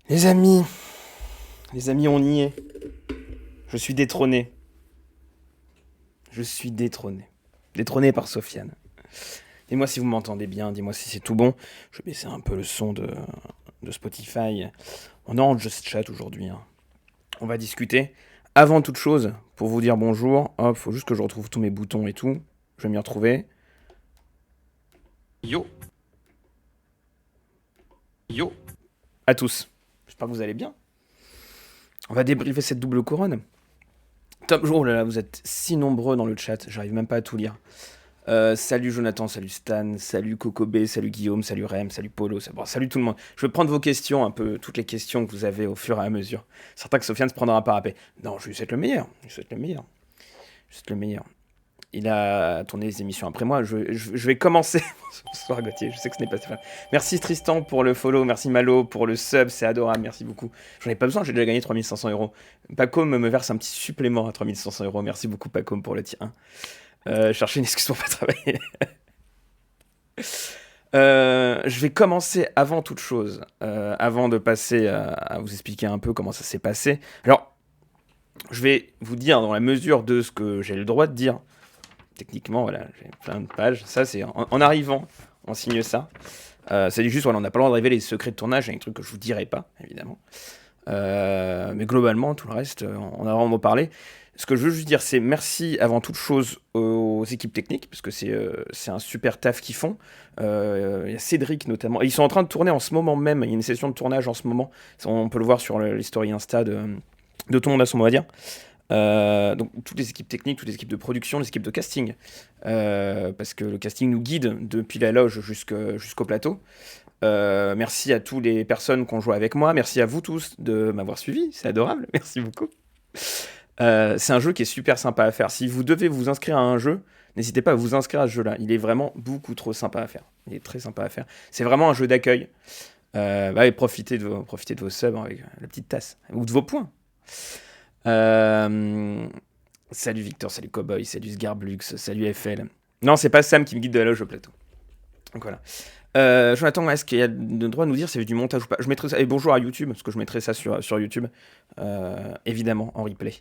Les amis, on y est. Je suis détrôné. Je suis détrôné. Détrôné par Sofiane. Dis-moi si vous m'entendez bien, dis-moi si c'est tout bon. Je vais baisser un peu le son de Spotify. On est en Just Chat aujourd'hui, hein. On va discuter. Avant toute chose, pour vous dire bonjour, hop, faut juste que je retrouve tous mes boutons et tout. Je vais m'y retrouver. Yo, yo, à tous. J'espère que vous allez bien. On va débriefer cette double couronne. Top jour, oh là là, vous êtes si nombreux dans le chat, j'arrive même pas à tout lire. Salut Jonathan, salut Stan, salut Kokobé, salut Guillaume, salut Rem, salut Polo, bon, salut tout le monde. Je vais prendre vos questions, un peu toutes les questions que vous avez au fur et à mesure. Certain que Sofiane se prendra pas râpé. Non, je lui souhaite le meilleur, je lui souhaite le meilleur, je lui souhaite le meilleur. Il a tourné les émissions après moi, je vais commencer. Bonsoir Gauthier, je sais que ce n'est pas Stéphane. Merci Tristan pour le follow, merci Malo pour le sub, c'est adorable, merci beaucoup. J'en ai pas besoin, j'ai déjà gagné 3500 euros. Paco me verse un petit supplément à 3500 euros, merci beaucoup Paco pour le tiers 1. Chercher une excuse pour pas travailler. Je vais commencer avant toute chose, avant de passer à vous expliquer un peu comment ça s'est passé. Alors, je vais vous dire dans la mesure de ce que j'ai le droit de dire. Techniquement, voilà, j'ai plein de pages. Ça, c'est en arrivant, on signe ça. C'est juste, voilà, on n'a pas le droit de révéler les secrets de tournage, il y a un truc que je vous dirai pas, évidemment. Mais globalement, tout le reste, on a vraiment parlé. Ce que je veux juste dire, c'est merci avant toute chose aux équipes techniques, parce que c'est un super taf qu'ils font. Il y a Cédric notamment. Et ils sont en train de tourner en ce moment même. Il y a une session de tournage en ce moment. On peut le voir sur les stories Insta de tout le monde à son mot à dire. Donc toutes les équipes techniques, toutes les équipes de production, les équipes de casting. Parce que le casting nous guide depuis la loge jusqu'au plateau. Merci à toutes les personnes qui ont joué avec moi. Merci à vous tous de m'avoir suivi. C'est adorable. Merci beaucoup. C'est un jeu qui est super sympa à faire. Si vous devez vous inscrire à un jeu, n'hésitez pas à vous inscrire à ce jeu-là. Il est vraiment beaucoup trop sympa à faire. Il est très sympa à faire. C'est vraiment un jeu d'accueil. Profitez de vos subs avec la petite tasse. Ou de vos points. Salut Victor, salut Cowboy, salut Sgarblux, salut FL. Non, c'est pas Sam qui me guide de la loge au plateau. Donc voilà. Jonathan, est-ce qu'il y a le droit de nous dire s'il y avait du montage ou pas? Je mettrai ça. Et bonjour à YouTube, parce que je mettrai ça sur YouTube, évidemment, en replay.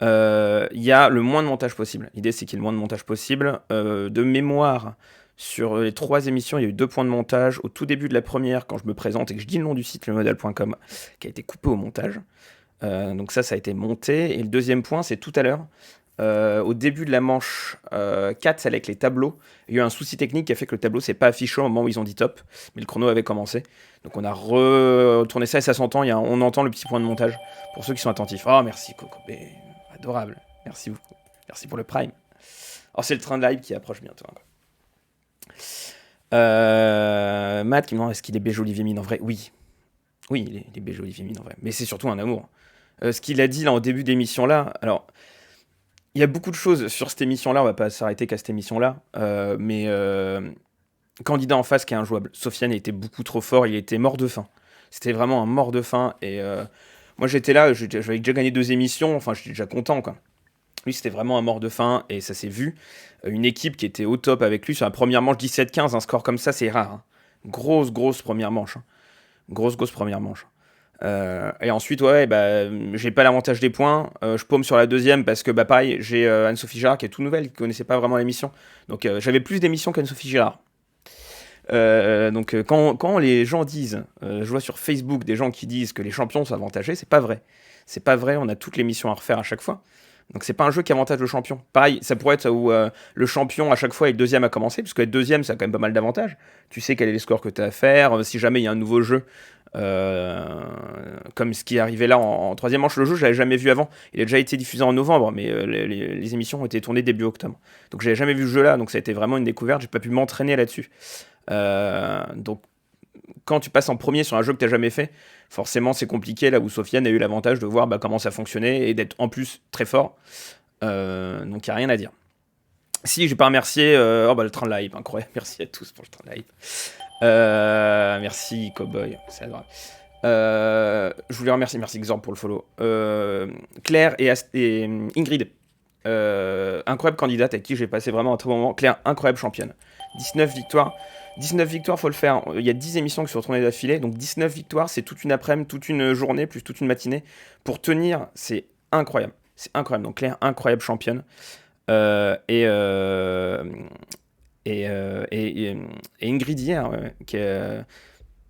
Il y a le moins de montage possible. L'idée, c'est qu'il y ait le moins de montage possible. De mémoire, sur les 3 émissions, il y a eu 2 points de montage. Au tout début de la première, quand je me présente et que je dis le nom du site, lemodel.com, qui a été coupé au montage. Donc ça a été monté. Et le deuxième point, c'est tout à l'heure. Au début de la manche 4, celle avec les tableaux, il y a eu un souci technique qui a fait que le tableau s'est pas affiché au moment où ils ont dit top, mais le chrono avait commencé. Donc on a retourné ça et ça s'entend, on entend le petit point de montage pour ceux qui sont attentifs. Oh merci Coco, adorable, merci beaucoup. Merci pour le prime. Alors c'est le train de live qui approche bientôt. Matt qui me demande est-ce qu'il est BG Olivier Mine en vrai? Oui. Oui, il est BG Olivier Mine en vrai. Mais c'est surtout un amour. Ce qu'il a dit là en début d'émission là, alors il y a beaucoup de choses sur cette émission-là, on va pas s'arrêter qu'à cette émission-là, mais candidat en face qui est injouable. Sofiane était beaucoup trop fort, il était mort de faim. C'était vraiment un mort de faim, et moi j'étais là, j'avais déjà gagné 2 émissions, enfin j'étais déjà content quoi. Lui c'était vraiment un mort de faim, et ça s'est vu. Une équipe qui était au top avec lui, sur la première manche 17-15, un score comme ça c'est rare. Hein. Grosse première manche. Hein. Grosse première manche. Et ensuite, j'ai pas l'avantage des points. Je paume sur la deuxième parce que, pareil, j'ai Anne-Sophie Girard qui est toute nouvelle, qui connaissait pas vraiment l'émission. Donc, j'avais plus d'émissions qu'Anne-Sophie Girard. Quand les gens disent, je vois sur Facebook des gens qui disent que les champions sont avantagés, c'est pas vrai. C'est pas vrai, on a toutes les missions à refaire à chaque fois. Donc c'est pas un jeu qui avantage le champion. Pareil, ça pourrait être où le champion à chaque fois est le deuxième à commencer, puisque être deuxième, ça a quand même pas mal d'avantages. Tu sais quel est les scores que tu as à faire. Si jamais il y a un nouveau jeu, comme ce qui est arrivé là en troisième manche, le jeu, je l'avais jamais vu avant. Il a déjà été diffusé en novembre, mais les émissions ont été tournées début octobre. Donc j'avais jamais vu ce jeu-là, donc ça a été vraiment une découverte. J'ai pas pu m'entraîner là-dessus. Donc quand tu passes en premier sur un jeu que tu n'as jamais fait, forcément c'est compliqué, là où Sofiane a eu l'avantage de voir comment ça fonctionnait et d'être en plus très fort. Donc il n'y a rien à dire. Si, j'ai pas remercié le train de la hype, incroyable. Merci à tous pour le train de la hype. Merci Cowboy, c'est adorable. Je voulais remercier, merci Xorb pour le follow. Claire et Ingrid, incroyable candidate avec qui j'ai passé vraiment un très bon moment. Claire, incroyable championne. 19 victoires. 19 victoires, faut le faire. Il y a 10 émissions qui sont retournées d'affilée, donc 19 victoires, c'est toute une après-midi, toute une journée, plus toute une matinée. Pour tenir, c'est incroyable. C'est incroyable. Donc Claire, incroyable championne. Euh, et, euh, et Ingrid hier, qui est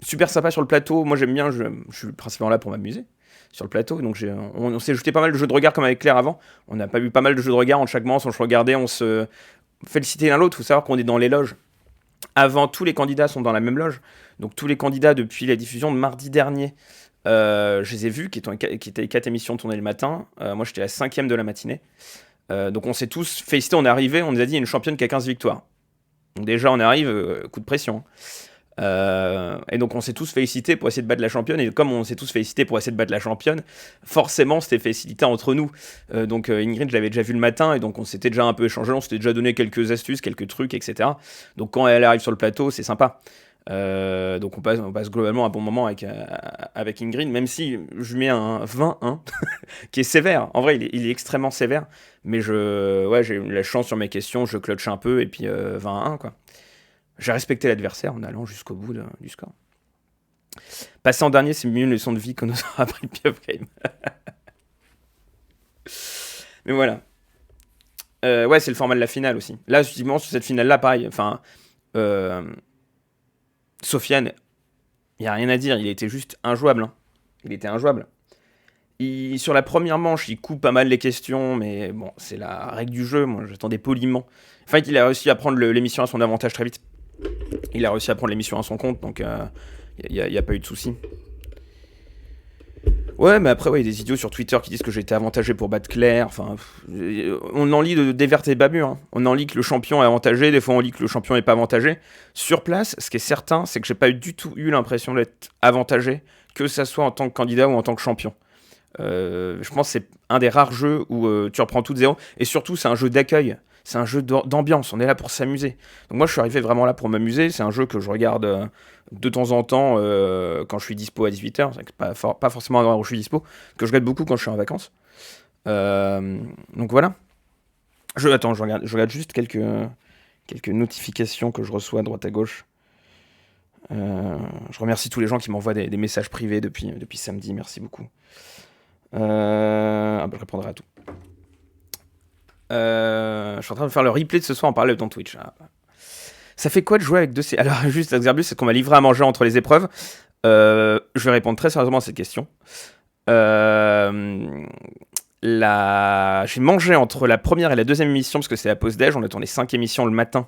super sympa sur le plateau. Moi j'aime bien, je suis principalement là pour m'amuser sur le plateau. Donc on s'est jeté pas mal de jeux de regard comme avec Claire avant. On n'a pas eu pas mal de jeux de regard entre chaque manche, on se regardait, on se félicitait l'un l'autre. Il faut savoir qu'on est dans les loges. Avant, tous les candidats sont dans la même loge. Donc tous les candidats depuis la diffusion de mardi dernier, je les ai vus, qui étaient les 4 émissions tournées le matin. Moi j'étais la 5e de la matinée. Donc on s'est tous félicités, on est arrivé, on nous a dit il y a une championne qui a 15 victoires. Donc déjà on arrive, coup de pression. Et donc on s'est tous félicités pour essayer de battre la championne, et comme on s'est tous félicités pour essayer de battre la championne, forcément c'était félicité entre nous. Donc Ingrid, je l'avais déjà vu le matin, et donc on s'était déjà un peu échangé, on s'était déjà donné quelques astuces, quelques trucs, etc. Donc quand elle arrive sur le plateau, c'est sympa. Donc on passe globalement un bon moment avec Ingrid, même si je mets un 20-1 qui est sévère. En vrai, il est extrêmement sévère, mais j'ai eu la chance sur mes questions, je clutch un peu, et puis 20-1 quoi. J'ai respecté l'adversaire en allant jusqu'au bout du score. Passer en dernier, c'est mieux une leçon de vie qu'on nous aura appris Piof Game. Mais voilà. Ouais, c'est le format de la finale aussi. Là, effectivement, sur cette finale-là, pareil. Enfin, Sofiane, il n'y a rien à dire. Il était juste injouable. Hein. Il était injouable. Sur la première manche, il coupe pas mal les questions, mais bon, c'est la règle du jeu. Moi, j'attendais poliment. En fait, il a réussi à prendre l'émission à son avantage très vite. Il a réussi à prendre l'émission à son compte, donc il n'y a pas eu de souci. Ouais, mais après, il y a des idiots sur Twitter qui disent que j'ai été avantagé pour battre Claire. Enfin, on en lit des vertes et babures. Hein. On en lit que le champion est avantagé, des fois on lit que le champion n'est pas avantagé. Sur place, ce qui est certain, c'est que j'ai pas du tout eu l'impression d'être avantagé, que ça soit en tant que candidat ou en tant que champion. Je pense que c'est un des rares jeux où tu reprends tout de zéro. Et surtout, c'est un jeu d'accueil. C'est un jeu d'ambiance. On est là pour s'amuser. Donc moi, je suis arrivé vraiment là pour m'amuser. C'est un jeu que je regarde de temps en temps quand je suis dispo à 18h. C'est pas forcément à l'heure où je suis dispo. Que je regarde beaucoup quand je suis en vacances. Donc voilà. Je regarde juste quelques notifications que je reçois à droite à gauche. Je remercie tous les gens qui m'envoient des messages privés depuis samedi. Merci beaucoup. Je répondrai à tout. Je suis en train de faire le replay de ce soir en parallèle dans Twitch. Ça fait quoi de jouer avec deux C? Alors, juste, Xerbius, c'est qu'on m'a livré à manger entre les épreuves. Je vais répondre très sérieusement à cette question. J'ai mangé entre la première et la deuxième émission, parce que c'est la pause déj. On a tourné 5 émissions le matin.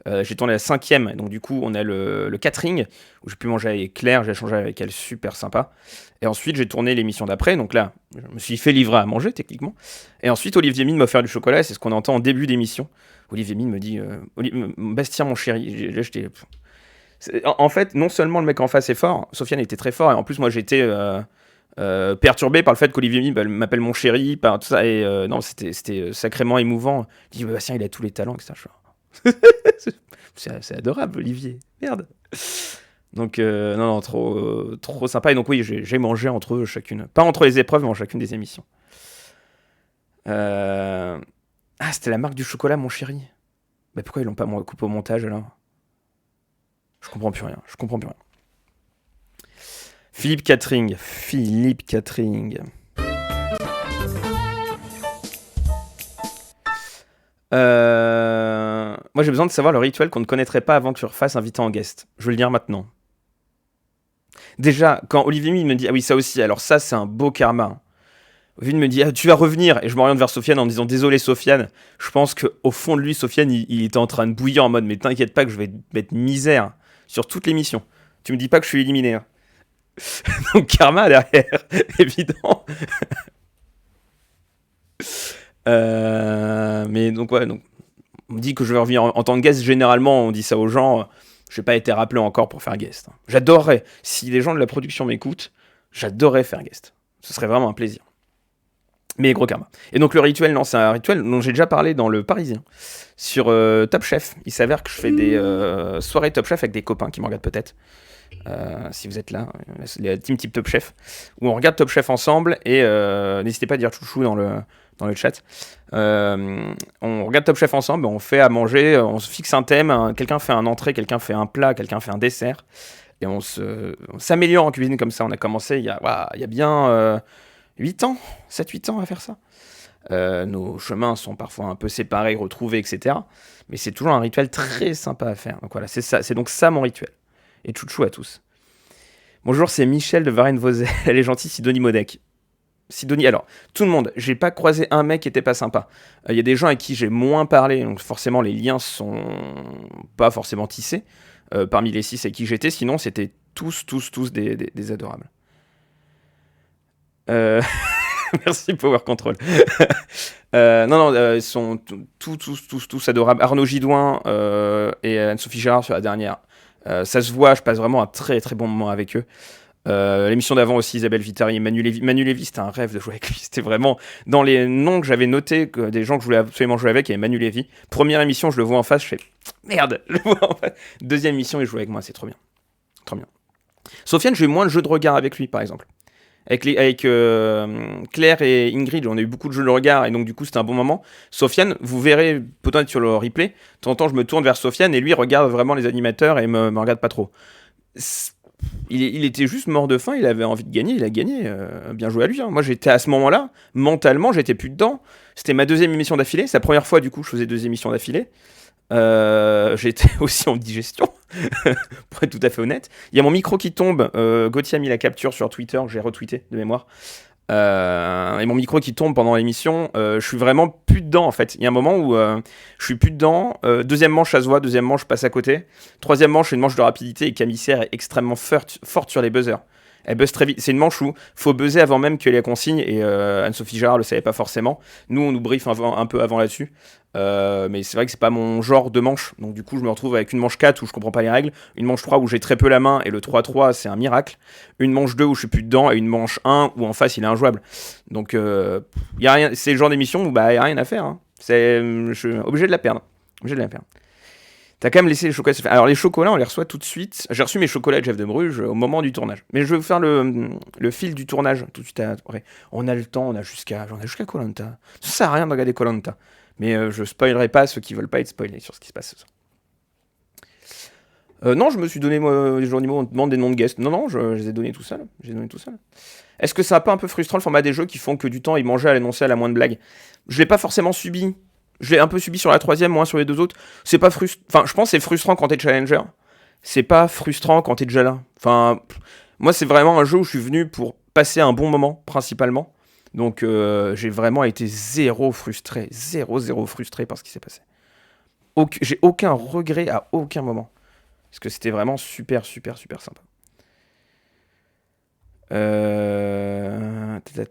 J'ai tourné la 5e, donc du coup, on a le catering, où j'ai pu manger avec Claire, j'ai échangé avec elle, super sympa. Et ensuite, j'ai tourné l'émission d'après, donc là, je me suis fait livrer à manger, techniquement. Et ensuite, Olivier Mine m'a offert du chocolat, c'est ce qu'on entend en début d'émission. Olivier Mine me dit Bastien, mon chéri. Là, j'étais... En fait, non seulement le mec en face est fort, Sofiane était très fort, et en plus, moi, j'étais... perturbé par le fait qu'Olivier Mine m'appelle mon chéri, par tout ça, et non, c'était sacrément émouvant. Il dit Bastien, il a tous les talents, etc. C'est adorable, Olivier. Merde. Donc, non, trop sympa. Et donc, oui, j'ai mangé entre eux chacune. Pas entre les épreuves, mais en chacune des émissions. Ah, c'était la marque du chocolat, mon chéri. Mais pourquoi ils l'ont pas coupé au montage alors? Je comprends plus rien. Philippe Catering. Moi, j'ai besoin de savoir le rituel qu'on ne connaîtrait pas avant que tu refasses invité en guest. Je vais le dire maintenant. Déjà, quand Olivier Mine me dit « Ah oui, ça aussi, alors ça, c'est un beau karma. » Olivier me dit « Ah, tu vas revenir ?» Et je m'oriente vers Sofiane en me disant « Désolé, Sofiane. » Je pense qu'au fond de lui, Sofiane, il était en train de bouillir en mode « Mais t'inquiète pas que je vais te mettre misère sur toute l'émission. Tu me dis pas que je suis éliminé. Hein. » Donc karma derrière, évident. Mais donc ouais, donc on me dit que je vais revenir en tant que guest. Généralement, on dit ça aux gens. Je n'ai pas été rappelé encore pour faire guest. J'adorerais, si les gens de la production m'écoutent, j'adorerais faire guest. Ce serait vraiment un plaisir. Mais gros karma. Et donc le rituel, non, c'est un rituel dont j'ai déjà parlé dans Le Parisien, sur Top Chef. Il s'avère que je fais des soirées Top Chef avec des copains qui me regardent peut-être. si vous êtes là, la team type Top Chef, où on regarde Top Chef ensemble, et n'hésitez pas à dire chouchou dans le chat. On regarde Top Chef ensemble, on fait à manger, on se fixe un thème, quelqu'un fait un entrée, quelqu'un fait un plat, quelqu'un fait un dessert, et on s'améliore en cuisine comme ça. On a commencé il y a bien 8 ans, 7-8 ans à faire ça. Nos chemins sont parfois un peu séparés, retrouvés, etc. Mais c'est toujours un rituel très sympa à faire. Donc voilà, c'est donc ça mon rituel. Et tchouchou à tous. Bonjour, c'est Michel de Varennes-Vauzelles. Elle est gentille, Sidonie Modec. Sidonie, alors, tout le monde, j'ai pas croisé un mec qui était pas sympa. Il y a des gens avec qui j'ai moins parlé, donc forcément les liens sont pas forcément tissés. Parmi les 6 avec qui j'étais, sinon c'était tous des adorables. Merci Power Control. Ils sont tous adorables. Arnaud Gidouin et Anne-Sophie Gérard sur la dernière. Ça se voit, je passe vraiment un très très bon moment avec eux. L'émission d'avant aussi, Isabelle Vitari et Manu Lévy. Manu Lévy, c'était un rêve de jouer avec lui. C'était vraiment dans les noms que j'avais notés, des gens que je voulais absolument jouer avec, il y avait Manu Lévy. Première émission, je le vois en face, je fais merde, je le vois en face. Deuxième émission, il joue avec moi, c'est trop bien. Trop bien. Sofiane, j'ai eu moins de jeux de regard avec lui, par exemple. Avec Claire et Ingrid, on a eu beaucoup de jeux de regard, et donc du coup c'était un bon moment. Sofiane, vous verrez peut-être sur le replay, de temps en temps je me tourne vers Sofiane et lui regarde vraiment les animateurs et me regarde pas trop. Il était juste mort de faim, il avait envie de gagner, il a gagné, bien joué à lui. Hein. Moi j'étais à ce moment-là, mentalement j'étais plus dedans. C'était ma 2e émission d'affilée, c'est la première fois du coup je faisais 2 émissions d'affilée. J'étais aussi en digestion, pour être tout à fait honnête. Il y a mon micro qui tombe. Gauthier a mis la capture sur Twitter, j'ai retweeté de mémoire. Et mon micro qui tombe pendant l'émission, je suis vraiment plus dedans en fait. Il y a un moment où je suis plus dedans. Deuxième manche, ça se voit. Deuxième manche, je passe à côté. Troisième manche, c'est une manche de rapidité et Camille Serre est extrêmement forte sur les buzzers. Elle buzz très vite. C'est une manche où faut buzzer avant même qu'il y ait la consigne et Anne-Sophie Gérard le savait pas forcément. Nous, on nous briefe un peu avant là-dessus. Mais c'est vrai que c'est pas mon genre de manche. Donc du coup, je me retrouve avec une manche 4 où je comprends pas les règles, une manche 3 où j'ai très peu la main et le 3-3, c'est un miracle. Une manche 2 où je suis plus dedans et une manche 1 où en face, il est injouable. Donc y a rien, c'est le genre d'émission où bah y a rien à faire. Hein. Je suis obligé de la perdre. T'as quand même laissé les chocolats. Alors les chocolats, on les reçoit tout de suite. J'ai reçu mes chocolats de Jeff de Bruges au moment du tournage. Mais je vais vous faire le fil du tournage tout de suite après. On a le temps, on a jusqu'à Koh-Lanta. Ça sert à rien de regarder Koh-Lanta. Mais je spoilerai pas ceux qui veulent pas être spoilés sur ce qui se passe ce soir. Non, je me suis donné, moi, les journaux on demande des noms de guests. Non, je les ai donnés tout seul. Est-ce que c'est pas un peu frustrant le format des jeux qui font que du temps ils mangeaient à l'annoncer à la moindre blague? Je l'ai pas forcément subi. Je l'ai un peu subi sur la 3e, moins sur les 2 autres. C'est pas frustrant. Enfin, je pense que c'est frustrant quand t'es challenger. C'est pas frustrant quand t'es déjà là. Enfin, moi, c'est vraiment un jeu où je suis venu pour passer un bon moment, principalement. Donc, j'ai vraiment été zéro frustré par ce qui s'est passé. J'ai aucun regret à aucun moment. Parce que c'était vraiment super sympa.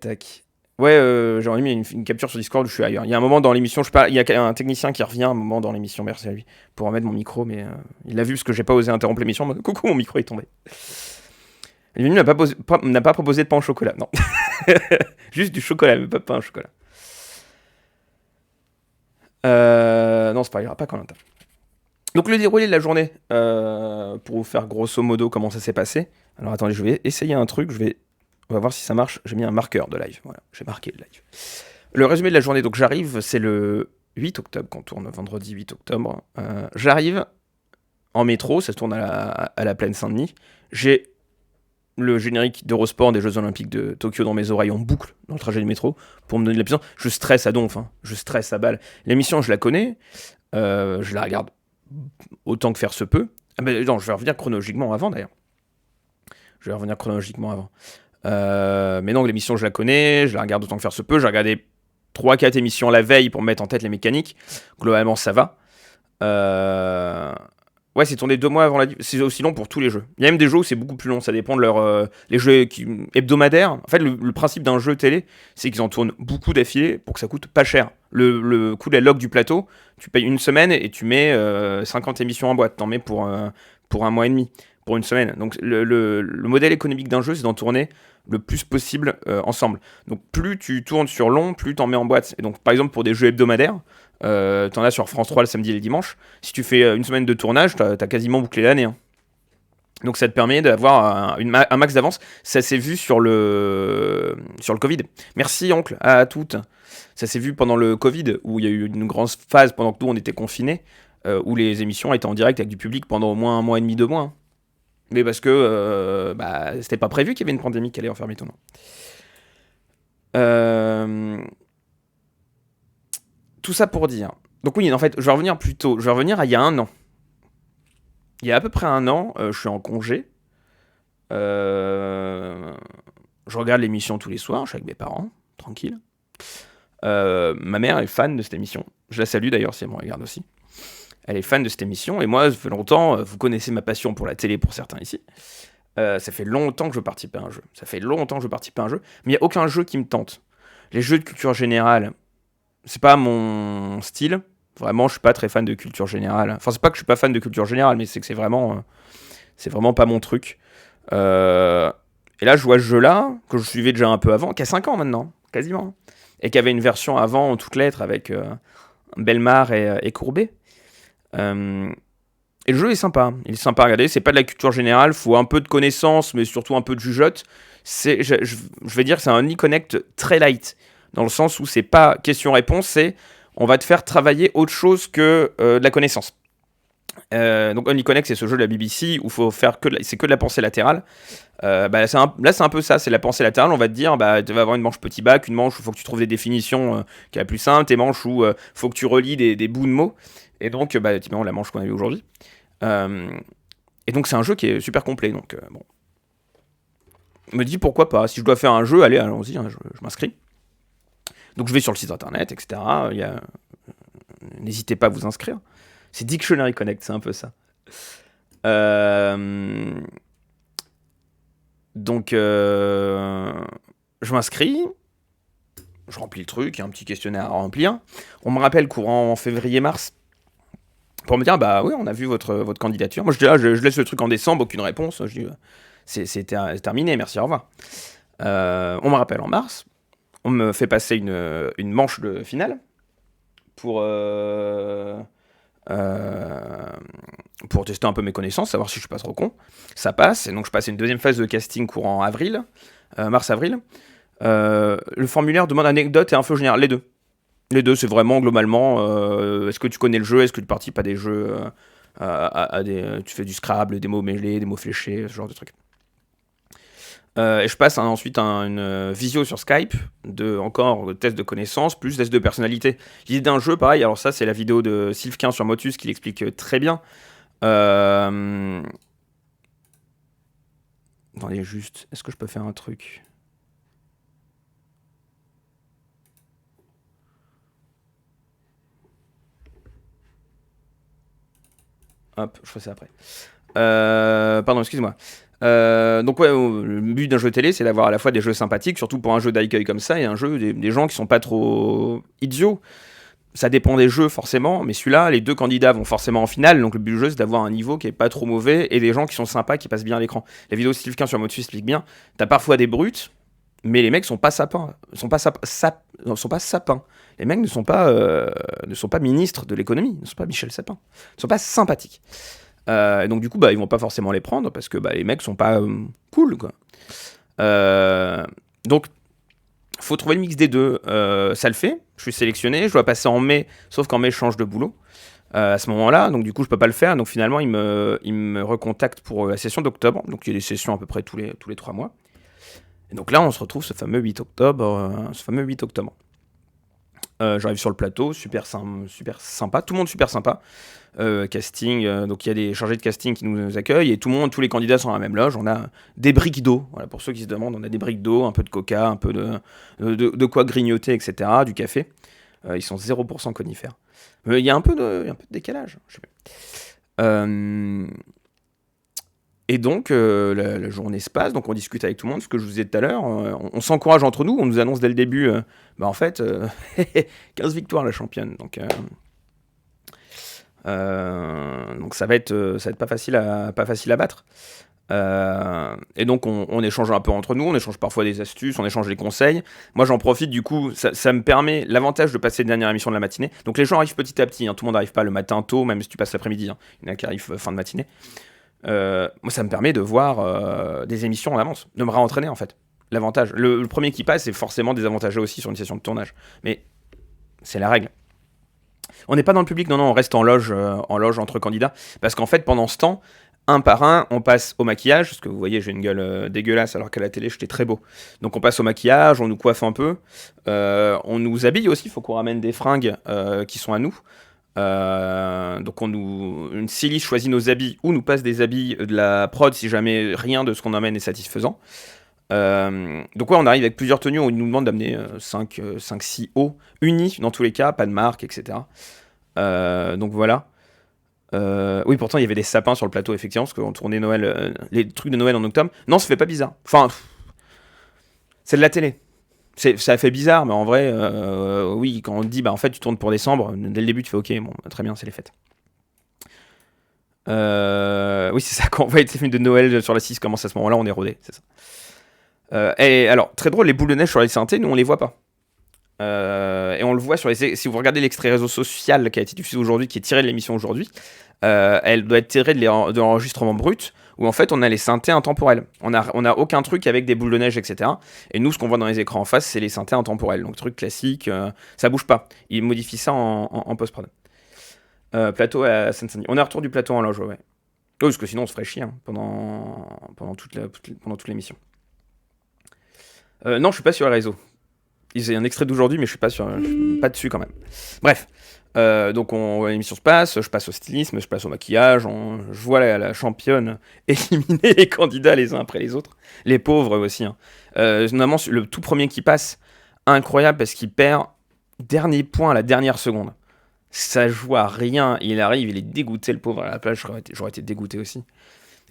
Tac. Ouais, j'aurais mis une capture sur Discord où je suis ailleurs. Il y a un moment dans l'émission, il y a un technicien qui revient un moment dans l'émission, merci à lui, pour remettre mon micro, mais il a vu parce que j'ai pas osé interrompre l'émission. Coucou, mon micro est tombé. Lui n'a pas proposé de pain au chocolat, non. Juste du chocolat, mais pas de pain au chocolat. Non, c'est pas grave, il n'y aura pas quand même. Donc le déroulé de la journée, pour vous faire grosso modo comment ça s'est passé. Alors attendez, je vais essayer un truc, on va voir si ça marche. J'ai mis un marqueur de live. Voilà, j'ai marqué le live. Le résumé de la journée, donc j'arrive, c'est le 8 octobre qu'on tourne, vendredi 8 octobre. J'arrive en métro, ça se tourne à la plaine Saint-Denis. J'ai le générique d'Eurosport des Jeux Olympiques de Tokyo dans mes oreilles en boucle dans le trajet du métro pour me donner de la puissance. Je stresse à donf, hein. Je stresse à balle. L'émission, je la connais, je la regarde autant que faire se peut. Ah ben non, je vais revenir chronologiquement avant d'ailleurs. Mais non, l'émission, je la connais, je la regarde autant que faire se peut. J'ai regardé 3-4 émissions la veille pour me mettre en tête les mécaniques. Globalement, ça va. Ouais, c'est tourné 2 mois avant la... C'est aussi long pour tous les jeux. Il y a même des jeux où c'est beaucoup plus long, ça dépend de leur... les jeux hebdomadaires. En fait, le principe d'un jeu télé, c'est qu'ils en tournent beaucoup d'affilée pour que ça coûte pas cher. Le coût de la log du plateau, tu payes une semaine et tu mets 50 émissions en boîte. T'en mets pour 1 mois et demi, pour une semaine. Donc le modèle économique d'un jeu, c'est d'en tourner le plus possible ensemble. Donc plus tu tournes sur long, plus t'en mets en boîte. Et donc par exemple pour des jeux hebdomadaires, t'en as sur France 3 le samedi et le dimanche. Si tu fais une semaine de tournage, t'as quasiment bouclé l'année. Hein. Donc ça te permet d'avoir un max d'avance. Ça s'est vu sur le Covid. Merci oncle, à toutes. Ça s'est vu pendant le Covid, où il y a eu une grande phase pendant que nous on était confinés, où les émissions étaient en direct avec du public pendant au moins 1 mois et demi, 2 mois. Hein. Mais parce que c'était pas prévu qu'il y avait une pandémie qui allait enfermer tout le monde. Tout ça pour dire. Donc oui, en fait, je vais revenir plus tôt. Je vais revenir à il y a 1 an. Il y a à peu près 1 an, je suis en congé. Je regarde l'émission tous les soirs, je suis avec mes parents, tranquille. Ma mère est fan de cette émission. Je la salue d'ailleurs si elle me regarde aussi. Elle est fan de cette émission. Et moi, ça fait longtemps, vous connaissez ma passion pour la télé pour certains ici. Ça fait longtemps que je veux participer à un jeu. Mais il n'y a aucun jeu qui me tente. Les jeux de culture générale, c'est pas mon style. Vraiment, je suis pas très fan de culture générale. Enfin, c'est pas que je suis pas fan de culture générale, mais c'est que c'est vraiment pas mon truc. Et là, je vois ce jeu-là, que je suivais déjà un peu avant, qui a 5 ans maintenant, quasiment. Et qui avait une version avant en toutes lettres avec Belmar et Courbet. Et le jeu est sympa. Il est sympa à regarder. C'est pas de la culture générale, faut un peu de connaissances, mais surtout un peu de jugeote. Je vais dire que c'est un e-connect très light, dans le sens où c'est pas question-réponse, c'est on va te faire travailler autre chose que de la connaissance. Donc Only Connect, c'est ce jeu de la BBC où faut faire c'est que de la pensée latérale. Là c'est un peu ça, c'est la pensée latérale. On va te dire, tu vas avoir une manche petit bac, une manche où il faut que tu trouves des définitions qui est la plus simple, tes manches où il faut que tu relis des bouts de mots. Et donc typiquement la manche qu'on a vue aujourd'hui. Et donc c'est un jeu qui est super complet. Donc bon, je me dis pourquoi pas. Si je dois faire un jeu, allons-y, hein, je m'inscris. Donc je vais sur le site internet, etc. N'hésitez pas à vous inscrire. C'est Dictionary Connect, c'est un peu ça. Donc, je m'inscris. Je remplis le truc, il y a un petit questionnaire à remplir. On me rappelle courant février-mars pour me dire, oui, on a vu votre candidature. Moi, je dis, je laisse le truc en décembre, aucune réponse. Je dis, c'est terminé, merci, au revoir. On me rappelle en mars. On me fait passer une manche de finale pour tester un peu mes connaissances, savoir si je suis pas trop con. Ça passe, et donc je passe une deuxième phase de casting courant avril, mars-avril. Le formulaire demande anecdote et info générale, les deux. Les deux, c'est vraiment globalement, est-ce que tu connais le jeu, est-ce que tu participes à des jeux, tu fais du Scrabble, des mots mêlés, des mots fléchés, ce genre de trucs. Et je passe ensuite une visio sur Skype, encore test de connaissances, plus test de personnalité. L'idée d'un jeu, pareil, alors ça c'est la vidéo de Sylvain sur Motus qui l'explique très bien. Attendez juste, est-ce que je peux faire un truc ? Hop, je ferai ça après. Pardon, excuse-moi. Donc ouais, le but d'un jeu télé, c'est d'avoir à la fois des jeux sympathiques, surtout pour un jeu d'accueil comme ça, et un jeu des gens qui sont pas trop idiots. Ça dépend des jeux forcément, mais celui-là, les deux candidats vont forcément en finale, donc le but du jeu, c'est d'avoir un niveau qui est pas trop mauvais, et des gens qui sont sympas, qui passent bien à l'écran. La vidéo de Sylvain sur Motus explique bien, t'as parfois des brutes, mais les mecs sont pas sapins. Sont pas sapins. Les mecs ne sont pas ministres de l'économie, ne sont pas Michel Sapin. Ils sont pas sympathiques. Et donc du coup, ils vont pas forcément les prendre parce que les mecs sont pas cool, quoi. Donc, faut trouver le mix des deux. Ça le fait. Je suis sélectionné. Je dois passer en mai, sauf qu'en mai, je change de boulot. À ce moment-là, donc du coup, je peux pas le faire. Donc finalement, il me recontacte pour la session d'octobre. Donc il y a des sessions à peu près tous les 3 mois. Et donc là, on se retrouve ce fameux 8 octobre. J'arrive sur le plateau, super sympa, tout le monde super sympa. Casting, donc il y a des chargés de casting qui nous accueillent et tous les candidats sont à la même loge. On a des briques d'eau, voilà, pour ceux qui se demandent, on a des briques d'eau, un peu de coca, un peu de quoi grignoter, etc., du café. Ils sont 0% conifères. Il y a un peu de décalage. Je sais. Et donc, la journée se passe, donc on discute avec tout le monde, ce que je vous disais tout à l'heure, on s'encourage entre nous, on nous annonce dès le début, en fait, 15 victoires la championne, donc ça va être pas facile à battre. Et donc on échange un peu entre nous, on échange parfois des astuces, on échange des conseils. Moi j'en profite, du coup, ça me permet l'avantage de passer les dernières émissions de la matinée. Donc les gens arrivent petit à petit, hein, tout le monde n'arrive pas le matin tôt, même si tu passes l'après-midi, hein. Il y en a qui arrivent fin de matinée. moi, ça me permet de voir des émissions en avance, de me réentraîner en fait. L'avantage. Le premier qui passe est forcément désavantagé aussi sur une session de tournage. Mais c'est la règle. On n'est pas dans le public, non, on reste en loge entre candidats. Parce qu'en fait, pendant ce temps, un par un, on passe au maquillage. Parce que vous voyez, j'ai une gueule dégueulasse alors qu'à la télé, j'étais très beau. Donc on passe au maquillage, on nous coiffe un peu. On nous habille aussi, il faut qu'on ramène des fringues qui sont à nous. Donc une styliste choisit nos habits ou nous passe des habits de la prod si jamais rien de ce qu'on emmène est satisfaisant. Donc ouais, on arrive avec plusieurs tenues, on nous demande d'amener 5-6 hauts unis dans tous les cas, pas de marque, etc. Donc voilà. Oui, pourtant il y avait des sapins sur le plateau, effectivement, parce qu'on tournait Noël, les trucs de Noël en octobre. Non, ça fait pas bizarre. Enfin, c'est de la télé. Ça fait bizarre, mais en vrai, oui, quand on te dit, bah en fait, tu tournes pour décembre, dès le début, tu fais ok, bon, très bien, c'est les fêtes. Oui, c'est ça, quand on voit les films de Noël sur la 6 commence à ce moment-là, on est rodé, c'est ça. Et alors, très drôle, les boules de neige sur les synthés, nous on les voit pas. Et on le voit sur les. Si vous regardez l'extrait réseau social qui a été diffusé aujourd'hui, qui est tiré de l'émission aujourd'hui, elle doit être tirée de l'enregistrement brut, où en fait on a les synthés intemporels. On a aucun truc avec des boules de neige, etc. Et nous, ce qu'on voit dans les écrans en face, c'est les synthés intemporels. Donc truc classique, ça bouge pas. Ils modifient ça en post-prod. Plateau à Seine-Saint-Denis. On est à retour du plateau en loge, ouais. Oui, parce que sinon on se ferait chier pendant toute l'émission. Non, je suis pas sur les réseaux. Il y a un extrait d'aujourd'hui, mais je suis pas pas dessus quand même. Bref, donc l'émission se passe, je passe au stylisme, je passe au maquillage, je vois la championne éliminer les candidats les uns après les autres, les pauvres aussi. Hein. Notamment le tout premier qui passe, incroyable parce qu'il perd dernier point à la dernière seconde. Ça joue à rien, il arrive, il est dégoûté le pauvre à la plage, j'aurais été dégoûté aussi.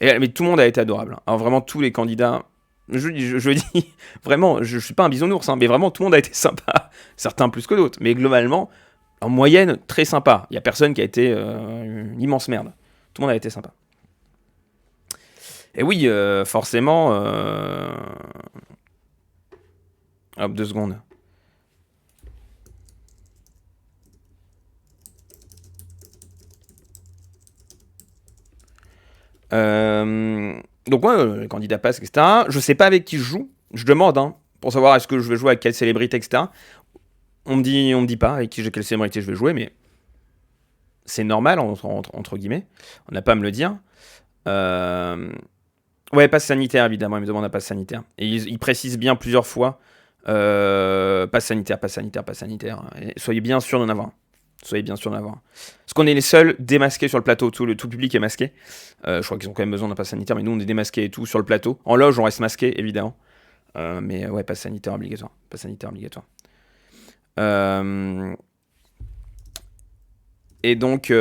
Mais tout le monde a été adorable. Alors vraiment tous les candidats. Je dis vraiment, je suis pas un bisounours, hein, mais vraiment tout le monde a été sympa, certains plus que d'autres, mais globalement, en moyenne, très sympa. Il y a personne qui a été une immense merde. Tout le monde a été sympa. Et oui, forcément. Hop, 2 secondes. Donc ouais, les candidats passent, etc. Je sais pas avec qui je joue. Je demande, hein, pour savoir est-ce que je vais jouer avec quelle célébrité, etc. On me dit pas avec quelle célébrité je vais jouer, mais c'est normal, entre guillemets. On n'a pas à me le dire. Ouais, passe sanitaire, évidemment. Il me demande un passe sanitaire. Et il précise bien plusieurs fois passe sanitaire, passe sanitaire, passe sanitaire. Et soyez bien sûr d'en avoir un. Soyez bien sûr d'en avoir un. Parce qu'on est les seuls démasqués sur le plateau. Tout le public est masqué. Je crois qu'ils ont quand même besoin d'un passe sanitaire, mais nous, on est démasqués et tout sur le plateau. En loge, on reste masqué, évidemment. Mais ouais, passe sanitaire obligatoire. Passe sanitaire obligatoire. Et donc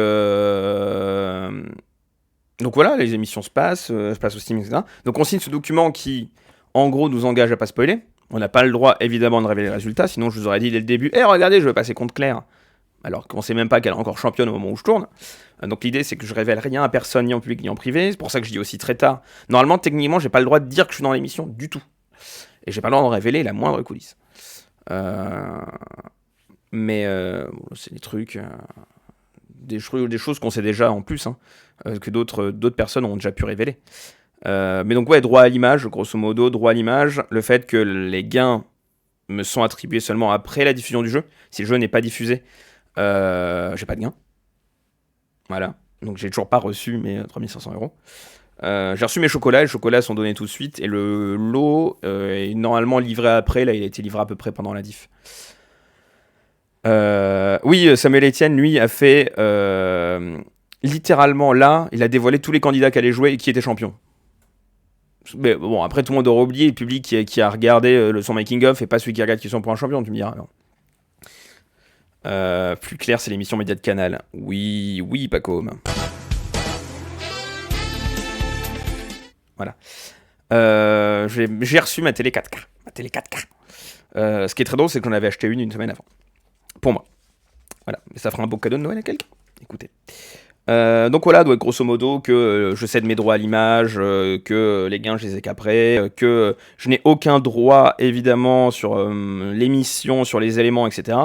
voilà, les émissions se passent, je passe au Steam, etc. Donc on signe ce document qui, en gros, nous engage à pas spoiler. On n'a pas le droit, évidemment, de révéler les résultats, sinon je vous aurais dit dès le début, regardez, je vais passer contre Claire. Alors qu'on sait même pas qu'elle est encore championne au moment où je tourne. Donc l'idée, c'est que je révèle rien à personne, ni en public, ni en privé. C'est pour ça que je dis aussi très tard. Normalement, techniquement, j'ai pas le droit de dire que je suis dans l'émission du tout. Et j'ai pas le droit de révéler la moindre coulisse. Mais c'est des trucs... des choses qu'on sait déjà en plus, hein, que d'autres personnes ont déjà pu révéler. Mais donc ouais, droit à l'image, grosso modo, droit à l'image, le fait que les gains me sont attribués seulement après la diffusion du jeu. Si le jeu n'est pas diffusé, j'ai pas de gain. Voilà, donc j'ai toujours pas reçu mes 3500 €. J'ai reçu mes chocolats, les chocolats sont donnés tout de suite, et le lot est normalement livré après, là il a été livré à peu près pendant la diff. Oui, Samuel Etienne, lui, a fait littéralement là, il a dévoilé tous les candidats qui allaient jouer et qui étaient champions. Mais bon, après tout le monde aura oublié, le public qui a regardé son making-of et pas celui qui regarde qui sont pour un champion, tu me diras. Plus clair, c'est l'émission média de Canal. Oui, Paco. Voilà. J'ai reçu ma télé 4K. Ce qui est très drôle, c'est que j'en avais acheté une semaine avant. Pour moi. Voilà. Mais ça fera un beau cadeau de Noël à quelqu'un. Écoutez. Donc voilà, grosso modo, que je cède mes droits à l'image, que les gains, je les ai qu'après, que je n'ai aucun droit, évidemment, sur l'émission, sur les éléments, etc.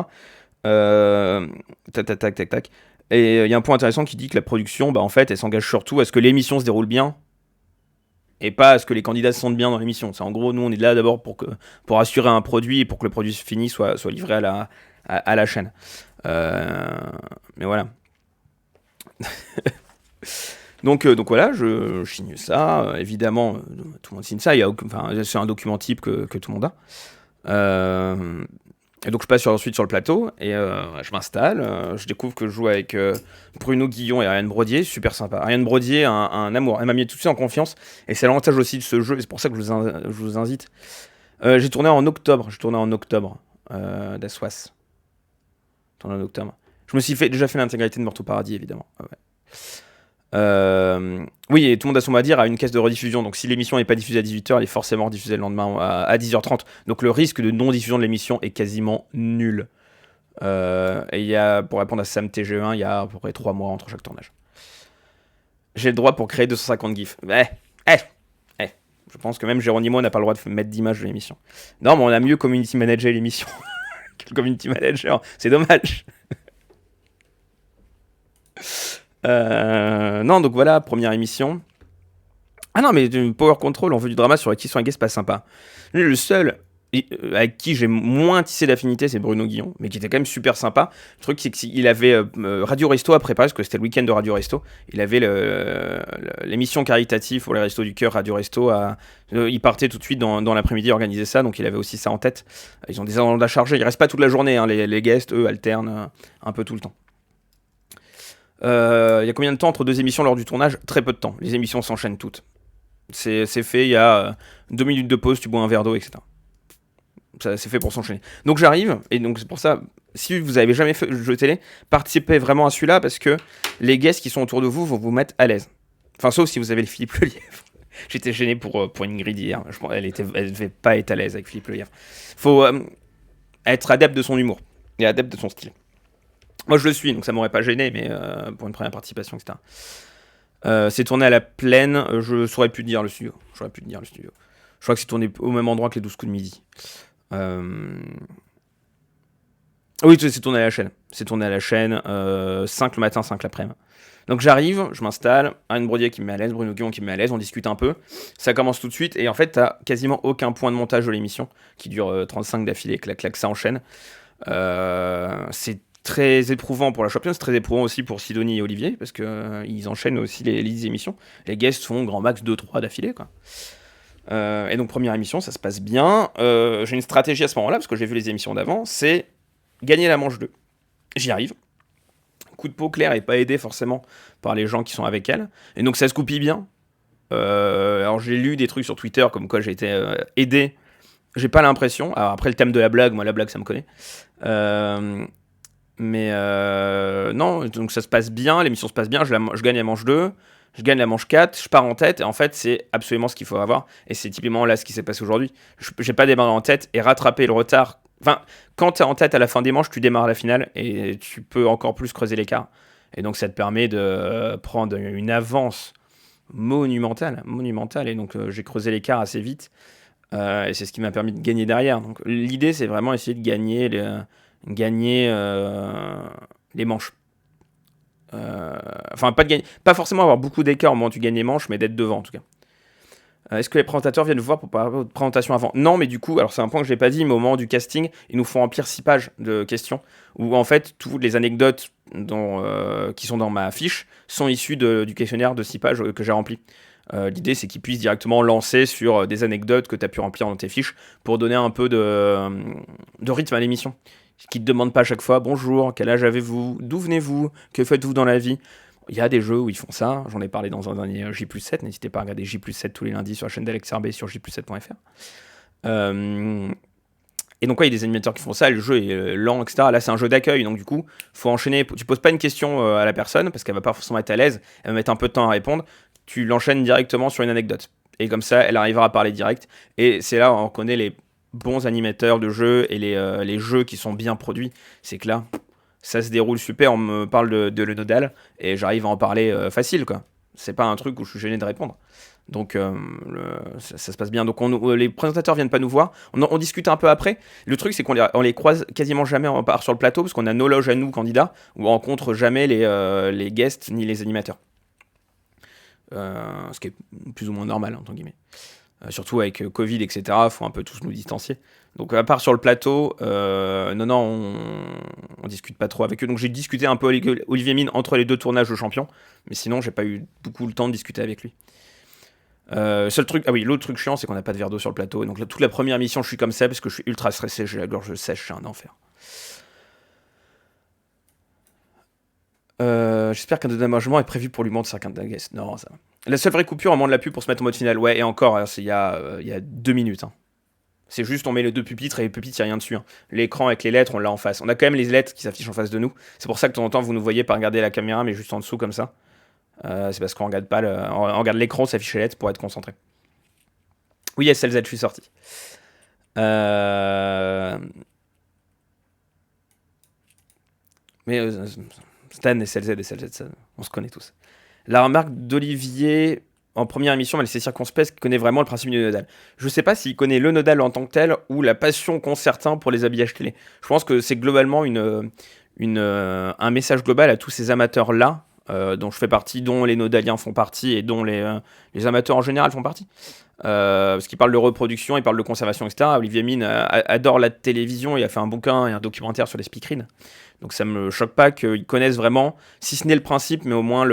Tac. Et il y a un point intéressant qui dit que la production, bah, en fait, elle s'engage surtout à ce que l'émission se déroule bien et pas à ce que les candidats se sentent bien dans l'émission. C'est en gros, nous, on est là d'abord pour assurer un produit et pour que le produit fini soit livré à la chaîne. Euh, mais voilà. Donc voilà, je signe ça. Évidemment, tout le monde signe ça. C'est un document type que tout le monde a. Et donc je passe ensuite sur le plateau et je m'installe. Je découvre que je joue avec Bruno Guillon et Ariane Brodier, super sympa. Ariane Brodier, un amour. Elle m'a mis tout de suite en confiance et c'est l'avantage aussi de ce jeu. Et c'est pour ça que je vous invite. J'ai tourné en octobre. d'Aswas. Tourné en octobre. Je me suis déjà fait l'intégralité de Meurtre au Paradis, évidemment. Ouais. Oui, et tout le monde a son mot à dire à une caisse de rediffusion. Donc si l'émission n'est pas diffusée à 18h, elle est forcément diffusée le lendemain à 10h30. Donc le risque de non-diffusion de l'émission est quasiment nul. Et il y a, pour répondre à Sam TG1, il y a à peu près 3 mois entre chaque tournage. J'ai le droit pour créer 250 gifs. Je pense que même Géronimo n'a pas le droit de mettre d'image de l'émission. Non, mais on a mieux community manager l'émission que le community manager. C'est dommage. Non, donc voilà, première émission. Ah non, mais Power Control, on veut du drama sur la question à guest, pas sympa. Le seul avec qui j'ai moins tissé d'affinité, c'est Bruno Guillon, mais qui était quand même super sympa. Le truc, c'est qu'il avait Radio Resto à préparer, parce que c'était le week-end de Radio Resto. Il avait l'émission caritative pour les Restos du Cœur, Radio Resto. Il partait tout de suite dans l'après-midi organiser ça, donc il avait aussi ça en tête. Ils ont des agendas chargés, ils restent pas toute la journée, hein, les guests, eux, alternent un peu tout le temps. Il y a combien de temps entre deux émissions lors du tournage? Très peu de temps. Les émissions s'enchaînent toutes. C'est fait, il y a 2 minutes de pause, tu bois un verre d'eau, etc. Ça, c'est fait pour s'enchaîner. Donc j'arrive, et donc c'est pour ça, si vous avez jamais fait jeu télé, participez vraiment à celui-là, parce que les guests qui sont autour de vous vont vous mettre à l'aise. Enfin, sauf si vous avez le Philippe Lelièvre. J'étais gêné pour Ingrid hier. Elle devait pas être à l'aise avec Philippe Lelièvre. Faut être adepte de son humour, et adepte de son style. Moi je le suis, donc ça m'aurait pas gêné, mais pour une première participation, etc. C'est tourné à la plaine, je saurais plus dire le studio. Je crois que c'est tourné au même endroit que les 12 coups de midi. Oui, c'est tourné à la chaîne. 5 le matin, 5 l'après-midi. Donc j'arrive, je m'installe, Anne Brodier qui me met à l'aise, Bruno Guillon qui me met à l'aise, on discute un peu. Ça commence tout de suite, et en fait, t'as quasiment aucun point de montage de l'émission, qui dure 35 d'affilée, clac, ça enchaîne. C'est très éprouvant pour la championne, c'est très éprouvant aussi pour Sidonie et Olivier, parce qu'ils enchaînent aussi les émissions. Les guests font grand max 2-3 d'affilée, quoi. Et donc première émission, ça se passe bien. J'ai une stratégie à ce moment-là, parce que j'ai vu les émissions d'avant, c'est gagner la manche 2. J'y arrive. Coup de peau, Claire n'est pas aidée forcément par les gens qui sont avec elle. Et donc ça se goupille bien. Alors j'ai lu des trucs sur Twitter comme quoi j'ai été aidé. J'ai pas l'impression. Alors après le thème de la blague, moi la blague ça me connaît. Mais non, donc ça se passe bien, l'émission se passe bien, je gagne la manche 2. Je gagne la manche 4, je pars en tête, et en fait, c'est absolument ce qu'il faut avoir. Et c'est typiquement là ce qui s'est passé aujourd'hui. J'ai pas démarré en tête, et rattraper le retard. Enfin, quand t'es en tête à la fin des manches, tu démarres la finale, et tu peux encore plus creuser l'écart. Et donc, ça te permet de prendre une avance monumentale. Et donc, j'ai creusé l'écart assez vite. Et c'est ce qui m'a permis de gagner derrière. Donc, l'idée, c'est vraiment essayer de gagner les manches. Enfin, pas forcément avoir beaucoup d'écart au moment où tu gagnes les manches, mais d'être devant en tout cas. Est-ce que les présentateurs viennent vous voir pour parler de présentation avant? Non, mais du coup, alors c'est un point que je n'ai pas dit, mais au moment du casting, ils nous font remplir 6 pages de questions, où en fait, toutes les anecdotes qui sont dans ma fiche sont issues du questionnaire de 6 pages que j'ai rempli. L'idée, c'est qu'ils puissent directement lancer sur des anecdotes que tu as pu remplir dans tes fiches pour donner un peu de rythme à l'émission. Qui te demande pas à chaque fois bonjour, quel âge avez-vous, d'où venez-vous, que faites-vous dans la vie. Il y a des jeux où ils font ça, j'en ai parlé dans un dernier J+7, n'hésitez pas à regarder J+7 tous les lundis sur la chaîne d'Alex Herbet sur j+7.fr. Et donc, il y a des animateurs qui font ça, le jeu est lent, etc. Là, c'est un jeu d'accueil, donc du coup, faut enchaîner. Tu poses pas une question à la personne, parce qu'elle va pas forcément être à l'aise, elle va mettre un peu de temps à répondre, tu l'enchaînes directement sur une anecdote. Et comme ça, elle arrivera à parler direct. Et c'est là où on connaît les bons animateurs de jeux et les jeux qui sont bien produits. C'est que là, ça se déroule super. On me parle de Le Nodal et j'arrive à en parler facile, quoi. C'est pas un truc où je suis gêné de répondre. Donc ça se passe bien. Donc les présentateurs viennent pas nous voir. On discute un peu après. Le truc, c'est on les croise quasiment jamais on part sur le plateau parce qu'on a nos loges à nous, candidats, où on rencontre jamais les guests ni les animateurs. Ce qui est plus ou moins normal, entre guillemets. Surtout avec Covid, etc., il faut un peu tous nous distancier. Donc à part sur le plateau, non, on discute pas trop avec eux. Donc j'ai discuté un peu avec Olivier Mine entre les deux tournages de Champion, mais sinon j'ai pas eu beaucoup le temps de discuter avec lui. Seul truc, l'autre truc chiant, c'est qu'on n'a pas de verre d'eau sur le plateau. Et donc là, toute la première émission, je suis comme ça parce que je suis ultra stressé, j'ai la gorge sèche, c'est un enfer. J'espère qu'un dédommagement est prévu pour lui monter certains guests. Non, ça va. La seule vraie coupure au moment de la pub pour se mettre en mode final, ouais, et encore, il y a 2 minutes. Hein. C'est juste, on met les deux pupitres et les pupitres, il n'y a rien dessus. Hein. L'écran avec les lettres, on l'a en face. On a quand même les lettres qui s'affichent en face de nous. C'est pour ça que de temps en temps, vous ne voyez pas regarder la caméra, mais juste en dessous comme ça. C'est parce qu'on regarde pas on regarde l'écran, s'affiche les lettres pour être concentré. Oui, SLZ, je suis sorti. Mais Stan, SLZ, ça, on se connaît tous. La remarque d'Olivier en première émission, mais c'est circonspect, qui connaît vraiment le principe du nodal. Je sais pas s'il connaît le nodal en tant que tel ou la passion qu'ont certains pour les habillages télé. Je pense que c'est globalement un message global à tous ces amateurs-là, dont je fais partie, dont les nodaliens font partie et dont les amateurs en général font partie. Parce qu'il parle de reproduction, il parle de conservation, etc. Olivier Mine adore la télévision, il a fait un bouquin et un documentaire sur les speakerines. Donc ça me choque pas qu'ils connaissent vraiment, si ce n'est le principe, mais au moins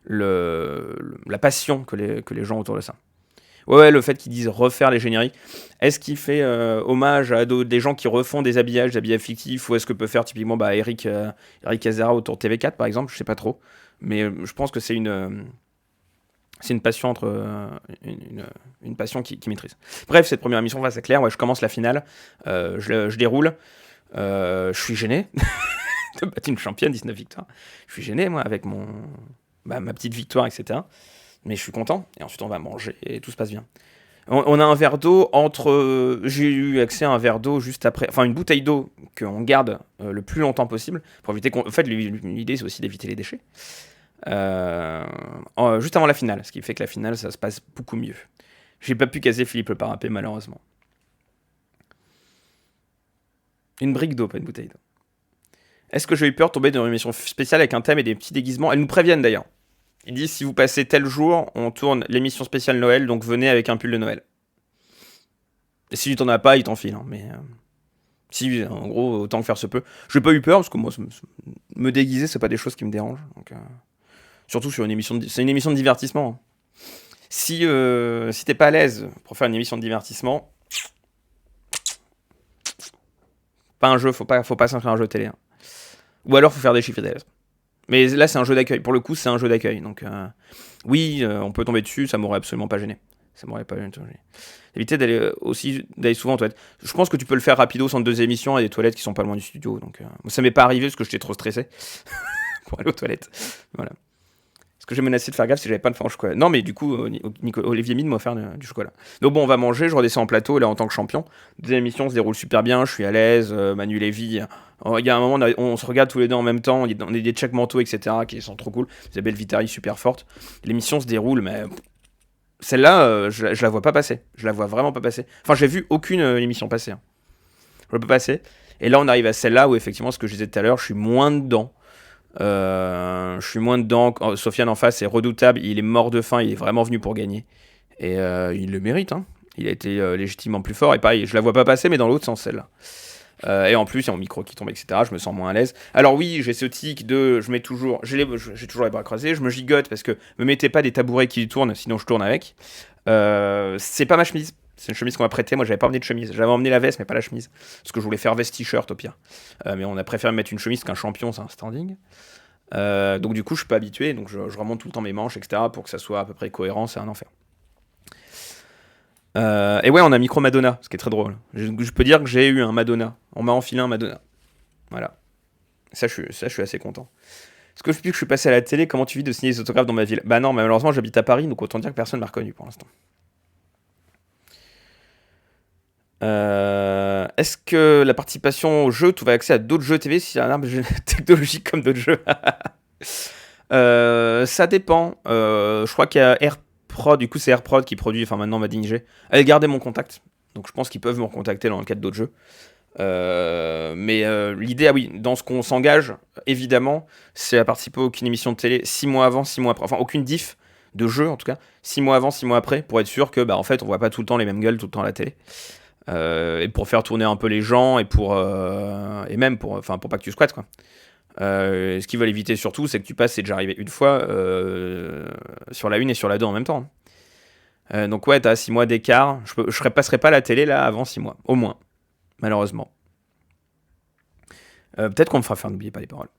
la passion que les gens autour de ça. Ouais, le fait qu'ils disent refaire les génériques. Est-ce qu'il fait hommage à des gens qui refont des habillages fictifs, ou est-ce que peut faire typiquement Eric Azara autour de TV4 par exemple, je sais pas trop. Mais je pense que c'est une passion une passion qui maîtrise. Bref, cette première émission va s'éclaire. Ouais, je commence la finale, je déroule. Je suis gêné de battre une championne, 19 victoires. Je suis gêné, moi, avec ma petite victoire, etc. Mais je suis content. Et ensuite, on va manger et tout se passe bien. On a un verre d'eau j'ai eu accès à un verre d'eau juste après. Enfin, une bouteille d'eau qu'on garde le plus longtemps possible. Pour éviter En fait, l'idée, c'est aussi d'éviter les déchets. Juste avant la finale. Ce qui fait que la finale, ça se passe beaucoup mieux. J'ai pas pu caser Philippe le Parapet, malheureusement. Une brique d'eau, pas une bouteille d'eau. Est-ce que j'ai eu peur de tomber dans une émission spéciale avec un thème et des petits déguisements? Elles nous préviennent d'ailleurs. Ils disent si vous passez tel jour, on tourne l'émission spéciale Noël, donc venez avec un pull de Noël. Et si tu t'en as pas, ils t'en filent. Hein, mais si, en gros, autant que faire se peut. J'ai pas eu peur parce que moi, me déguiser, c'est pas des choses qui me dérangent. Donc, surtout sur une émission, c'est une émission de divertissement. Hein. Si t'es pas à l'aise pour faire une émission de divertissement, pas un jeu, faut pas s'inscrire à un jeu télé. Hein. Ou alors faut faire des chiffres d'élèves. Mais là c'est un jeu d'accueil. Pour le coup c'est un jeu d'accueil. Donc oui, on peut tomber dessus, ça m'aurait absolument pas gêné. Ça m'aurait pas gêné. Éviter d'aller souvent aux toilettes. Je pense que tu peux le faire rapido sans 2 émissions à des toilettes qui sont pas loin du studio. Donc ça m'est pas arrivé parce que j'étais trop stressé pour aller aux toilettes. Voilà. Que j'ai menacé de faire gaffe si j'avais pas de pain au chocolat. Non, mais du coup, Olivier Mine m'a offert du chocolat. Donc bon, on va manger, je redescends en plateau, là, en tant que champion. Deuxième émission se déroule super bien, je suis à l'aise, Manu Lévy. Il y a un moment, on se regarde tous les deux en même temps, on est des check mentaux, etc., qui sont trop cool. Isabelle Vitari, super forte. L'émission se déroule, mais celle-là, je la vois pas passer. Je la vois vraiment pas passer. Enfin, j'ai vu aucune émission passer. Hein. Je la peux passer. Et là, on arrive à celle-là où, effectivement, ce que je disais tout à l'heure, je suis moins dedans. Sofiane en face est redoutable, il est mort de faim, il est vraiment venu pour gagner et il le mérite, hein. Il a été légitimement plus fort et pareil, je la vois pas passer mais dans l'autre sens celle-là. Et en plus il y a mon micro qui tombe, etc. Je me sens moins à l'aise. Alors oui, j'ai ce tic de j'ai toujours les bras croisés, je me gigote parce que me mettez pas des tabourets qui tournent sinon je tourne avec. C'est pas ma chemise. C'est une chemise qu'on m'a prêtée. Moi, j'avais pas emmené de chemise. J'avais emmené la veste, mais pas la chemise. Parce que je voulais faire veste t-shirt au pire. Mais on a préféré mettre une chemise qu'un champion, c'est un standing. Donc, du coup, je suis pas habitué. Donc, je remonte tout le temps mes manches, etc. pour que ça soit à peu près cohérent. C'est un enfer. Et ouais, on a micro Madonna, ce qui est très drôle. Je peux dire que j'ai eu un Madonna. On m'a enfilé un Madonna. Voilà. Ça, je suis assez content. Est-ce que depuis que je suis passé à la télé, comment tu vis de signer les autographes dans ma ville? Bah non, mais malheureusement, j'habite à Paris, donc autant dire que personne m'a reconnu pour l'instant. Est-ce que la participation au jeu, tu vas accès à d'autres jeux TV si y a un arbre technologique comme d'autres jeux? Ça dépend. Je crois qu'il y a AirProd, du coup c'est AirProd qui produit, enfin maintenant Mading. Elle gardait mon contact, donc je pense qu'ils peuvent me recontacter dans le cadre d'autres jeux. Mais l'idée, ah oui, dans ce qu'on s'engage, évidemment, c'est à participer à aucune émission de télé 6 mois avant, 6 mois après, enfin aucune diff de jeu en tout cas, 6 mois avant, 6 mois après, pour être sûr que en fait on voit pas tout le temps les mêmes gueules tout le temps à la télé. Et pour faire tourner un peu les gens et même pour pas que tu squattes quoi. Ce qu'ils veulent éviter surtout, c'est que tu passes, c'est déjà arrivé une fois, sur la 1 et sur la 2 en même temps. Donc ouais, t'as 6 mois d'écart. Je passerai pas à la télé là avant 6 mois, au moins, malheureusement. Peut-être qu'on me fera faire, n'oubliez pas les paroles.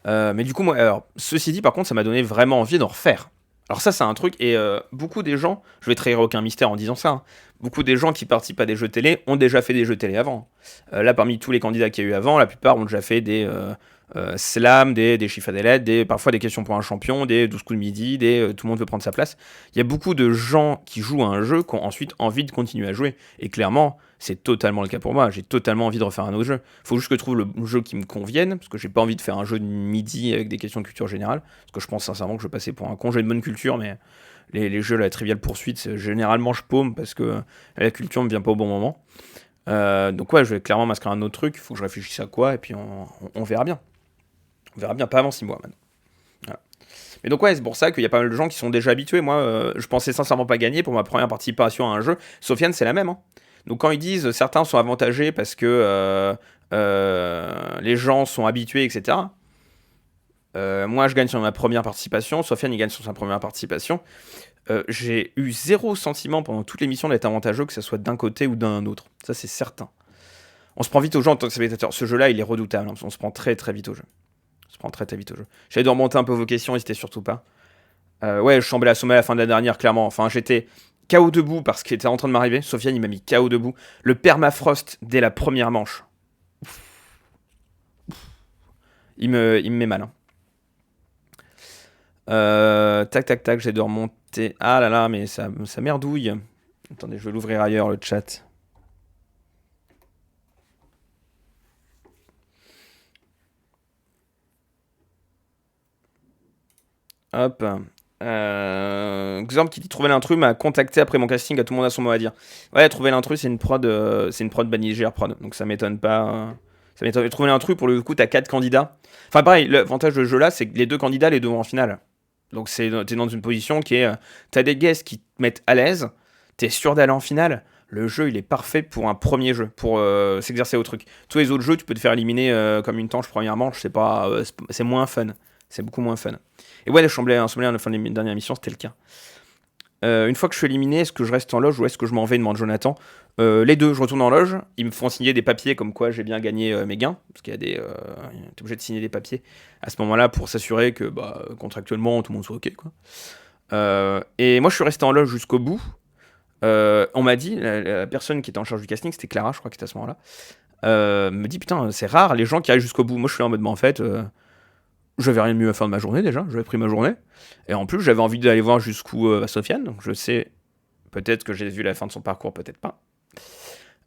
Mais du coup, moi, alors, ceci dit, par contre, ça m'a donné vraiment envie d'en refaire. Alors ça, c'est un truc, et beaucoup des gens, je vais trahir aucun mystère en disant ça, hein, beaucoup des gens qui participent à des jeux télé ont déjà fait des jeux télé avant. Là, parmi tous les candidats qu'il y a eu avant, la plupart ont déjà fait des slams, des chiffres à des lettres, parfois des questions pour un champion, des 12 coups de midi, tout le monde veut prendre sa place. Il y a beaucoup de gens qui jouent à un jeu qui ont ensuite envie de continuer à jouer. Et clairement, c'est totalement le cas pour moi. J'ai totalement envie de refaire un autre jeu. Faut juste que je trouve le jeu qui me convienne, parce que j'ai pas envie de faire un jeu de midi avec des questions de culture générale, parce que je pense sincèrement que je vais passer pour un con. J'ai une bonne culture, mais les jeux, la Trivial Poursuite, généralement je paume parce que la culture me vient pas au bon moment. Donc ouais, je vais clairement m'inscrire à un autre truc. Il faut que je réfléchisse à quoi, et puis on verra bien. On verra bien, pas avant 6 mois maintenant. Voilà. Mais donc ouais, c'est pour ça qu'il y a pas mal de gens qui sont déjà habitués. Moi, je pensais sincèrement pas gagner pour ma première participation à un jeu. Sofiane, c'est la même. Hein. Donc quand ils disent certains sont avantagés parce que les gens sont habitués, etc. Moi, je gagne sur ma première participation. Sofiane, il gagne sur sa première participation. J'ai eu zéro sentiment pendant toute l'émission d'être avantageux, que ce soit d'un côté ou d'un autre. Ça, c'est certain. On se prend vite aux gens en tant que spectateur. Ce jeu-là, il est redoutable. Hein. On se prend très très vite au jeu. J'allais de remonter un peu vos questions, n'hésitez surtout pas. Ouais, je semblais assommé à la fin de la dernière, clairement. Enfin, j'étais KO debout parce qu'il était en train de m'arriver. Sofiane, il m'a mis KO debout. Le permafrost dès la première manche. Il me met mal. Hein. Tac, j'ai de remonter. Ah là là, mais ça merdouille. Attendez, je vais l'ouvrir ailleurs, le chat. Hop. Exemple qui dit trouver l'intrus m'a contacté après mon casting, à tout le monde a son mot à dire. Ouais, trouver l'intrus c'est une prod Banijr prod, donc ça m'étonne pas. Ça m'étonne. Trouver l'intrus pour le coup t'as 4 candidats. Enfin pareil, l'avantage de ce jeu là c'est que les 2 candidats les 2 vont en finale. Donc t'es dans une position qui est t'as des guests qui te mettent à l'aise, t'es sûr d'aller en finale. Le jeu il est parfait pour un premier jeu, pour s'exercer au truc. Tous les autres jeux tu peux te faire éliminer comme une tanche première manche, c'est moins fun. C'est beaucoup moins fun. Et ouais, Chambly à la fin de la dernière émission, c'était le cas. Une fois que je suis éliminé, est-ce que je reste en loge ou est-ce que je m'en vais, demande Jonathan. Les deux, je retourne en loge. Ils me font signer des papiers comme quoi j'ai bien gagné mes gains. Parce qu'il y a t'es obligé de signer des papiers à ce moment-là pour s'assurer que contractuellement tout le monde soit OK. Quoi. Et moi, je suis resté en loge jusqu'au bout. On m'a dit, la personne qui était en charge du casting, c'était Clara, je crois, qui était à ce moment-là, me dit putain, c'est rare les gens qui arrivent jusqu'au bout. Moi, je suis en mode, en fait. J'avais rien de mieux à faire de ma journée déjà, j'avais pris ma journée. Et en plus, j'avais envie d'aller voir jusqu'où va Sofiane, donc je sais, peut-être que j'ai vu la fin de son parcours, peut-être pas.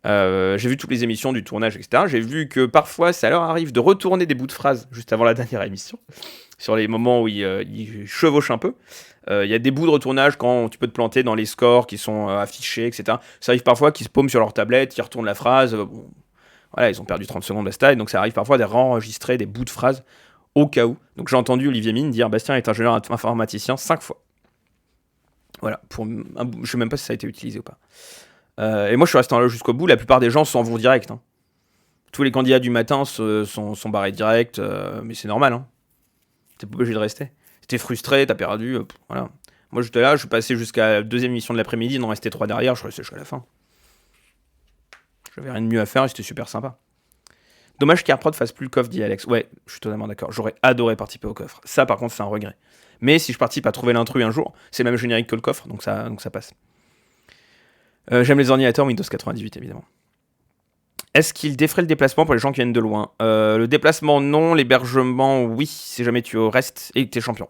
J'ai vu toutes les émissions du tournage, etc. J'ai vu que parfois, ça leur arrive de retourner des bouts de phrases juste avant la dernière émission, sur les moments où ils chevauchent un peu. Il y a des bouts de retournage quand tu peux te planter dans les scores qui sont affichés, etc. Ça arrive parfois qu'ils se paument sur leur tablette, ils retournent la phrase. Bon, voilà, ils ont perdu 30 secondes à style, donc ça arrive parfois de réenregistrer des bouts de phrases au cas où. Donc j'ai entendu Olivier Mine dire Bastien est ingénieur informaticien 5 fois. Voilà, je sais même pas si ça a été utilisé ou pas. Et moi je suis resté en loge jusqu'au bout, la plupart des gens s'en vont direct. Hein. Tous les candidats du matin sont barrés direct, mais c'est normal. Hein. T'es pas obligé de rester. Si t'es frustré, t'as perdu, voilà. Moi j'étais là, je suis passé jusqu'à la deuxième émission de l'après-midi, il en restait 3 derrière, je suis resté jusqu'à la fin. J'avais rien de mieux à faire et c'était super sympa. Dommage qu'Airprod fasse plus le coffre, dit Alex. Ouais, je suis totalement d'accord. J'aurais adoré participer au coffre. Ça, par contre, c'est un regret. Mais si je participe à trouver l'intrus un jour, c'est le même générique que le coffre, donc ça passe. J'aime les ordinateurs Windows 98, évidemment. Est-ce qu'il défrait le déplacement pour les gens qui viennent de loin ? Le déplacement, non. L'hébergement, oui, si jamais tu restes et que t'es champion.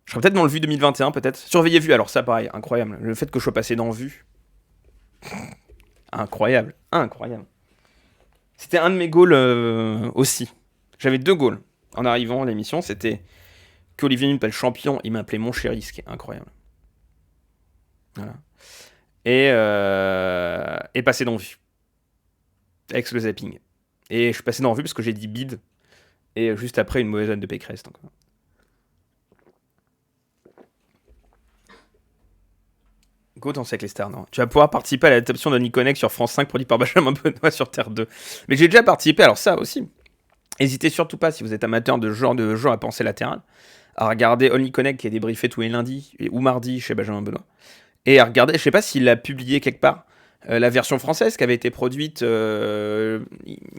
Je serai peut-être dans le Vue 2021, peut-être. Surveillez Vue, alors ça, pareil, incroyable. Le fait que je sois passé dans Vue. Incroyable. C'était un de mes goals aussi. J'avais 2 goals en arrivant à l'émission. C'était qu'Olivier m'appelle champion, il m'a appelé mon chéri, ce qui est incroyable. Voilà. Et passer dans vue. Avec le zapping. Et je suis passé dans vue parce que j'ai dit bide. Et juste après, une mauvaise vanne de Pécresse. Donc. Go danser avec les stars, non. Tu vas pouvoir participer à l'adaptation de Connect sur France 5 produit par Benjamin Benoît sur Terre 2. Mais j'ai déjà participé, alors ça aussi. N'hésitez surtout pas, si vous êtes amateur de genre de jeu à pensée latérale, à regarder Only Connect qui est débriefé tous les lundis ou mardis chez Benjamin Benoît. Et à regarder, je sais pas s'il l'a publié quelque part, la version française qui avait été produite il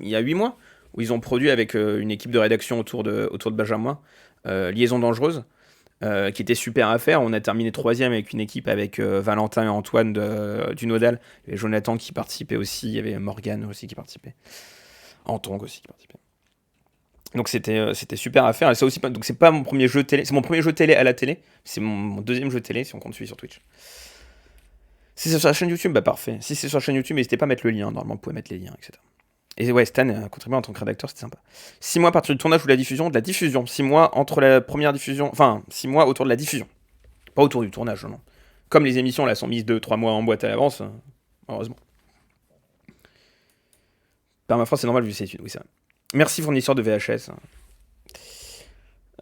y a 8 mois, où ils ont produit avec une équipe de rédaction autour de Benjamin, Liaison dangereuse, qui était super à faire. On a terminé 3ème avec une équipe avec Valentin et Antoine du Nodal. Il y avait Jonathan qui participait aussi, il y avait Morgane aussi qui participait. Antong aussi qui participait. Donc c'était super à faire. Et ça aussi, donc c'est pas mon premier jeu télé, c'est mon premier jeu télé à la télé, c'est mon deuxième jeu télé si on compte celui sur Twitch. Si c'est sur la chaîne YouTube, bah parfait. Si c'est sur la chaîne YouTube, n'hésitez pas à mettre le lien. Normalement, vous pouvez mettre les liens, etc. Et ouais, Stan a contribué en tant que rédacteur, c'était sympa. 6 mois à partir du tournage ou de la diffusion. 6 mois entre la première diffusion. Enfin, 6 mois autour de la diffusion. Pas autour du tournage, non. Comme les émissions là sont mises 2-3 mois en boîte à l'avance, heureusement. Permafrost, c'est normal vu ses études, oui, c'est vrai. Merci fournisseur de VHS.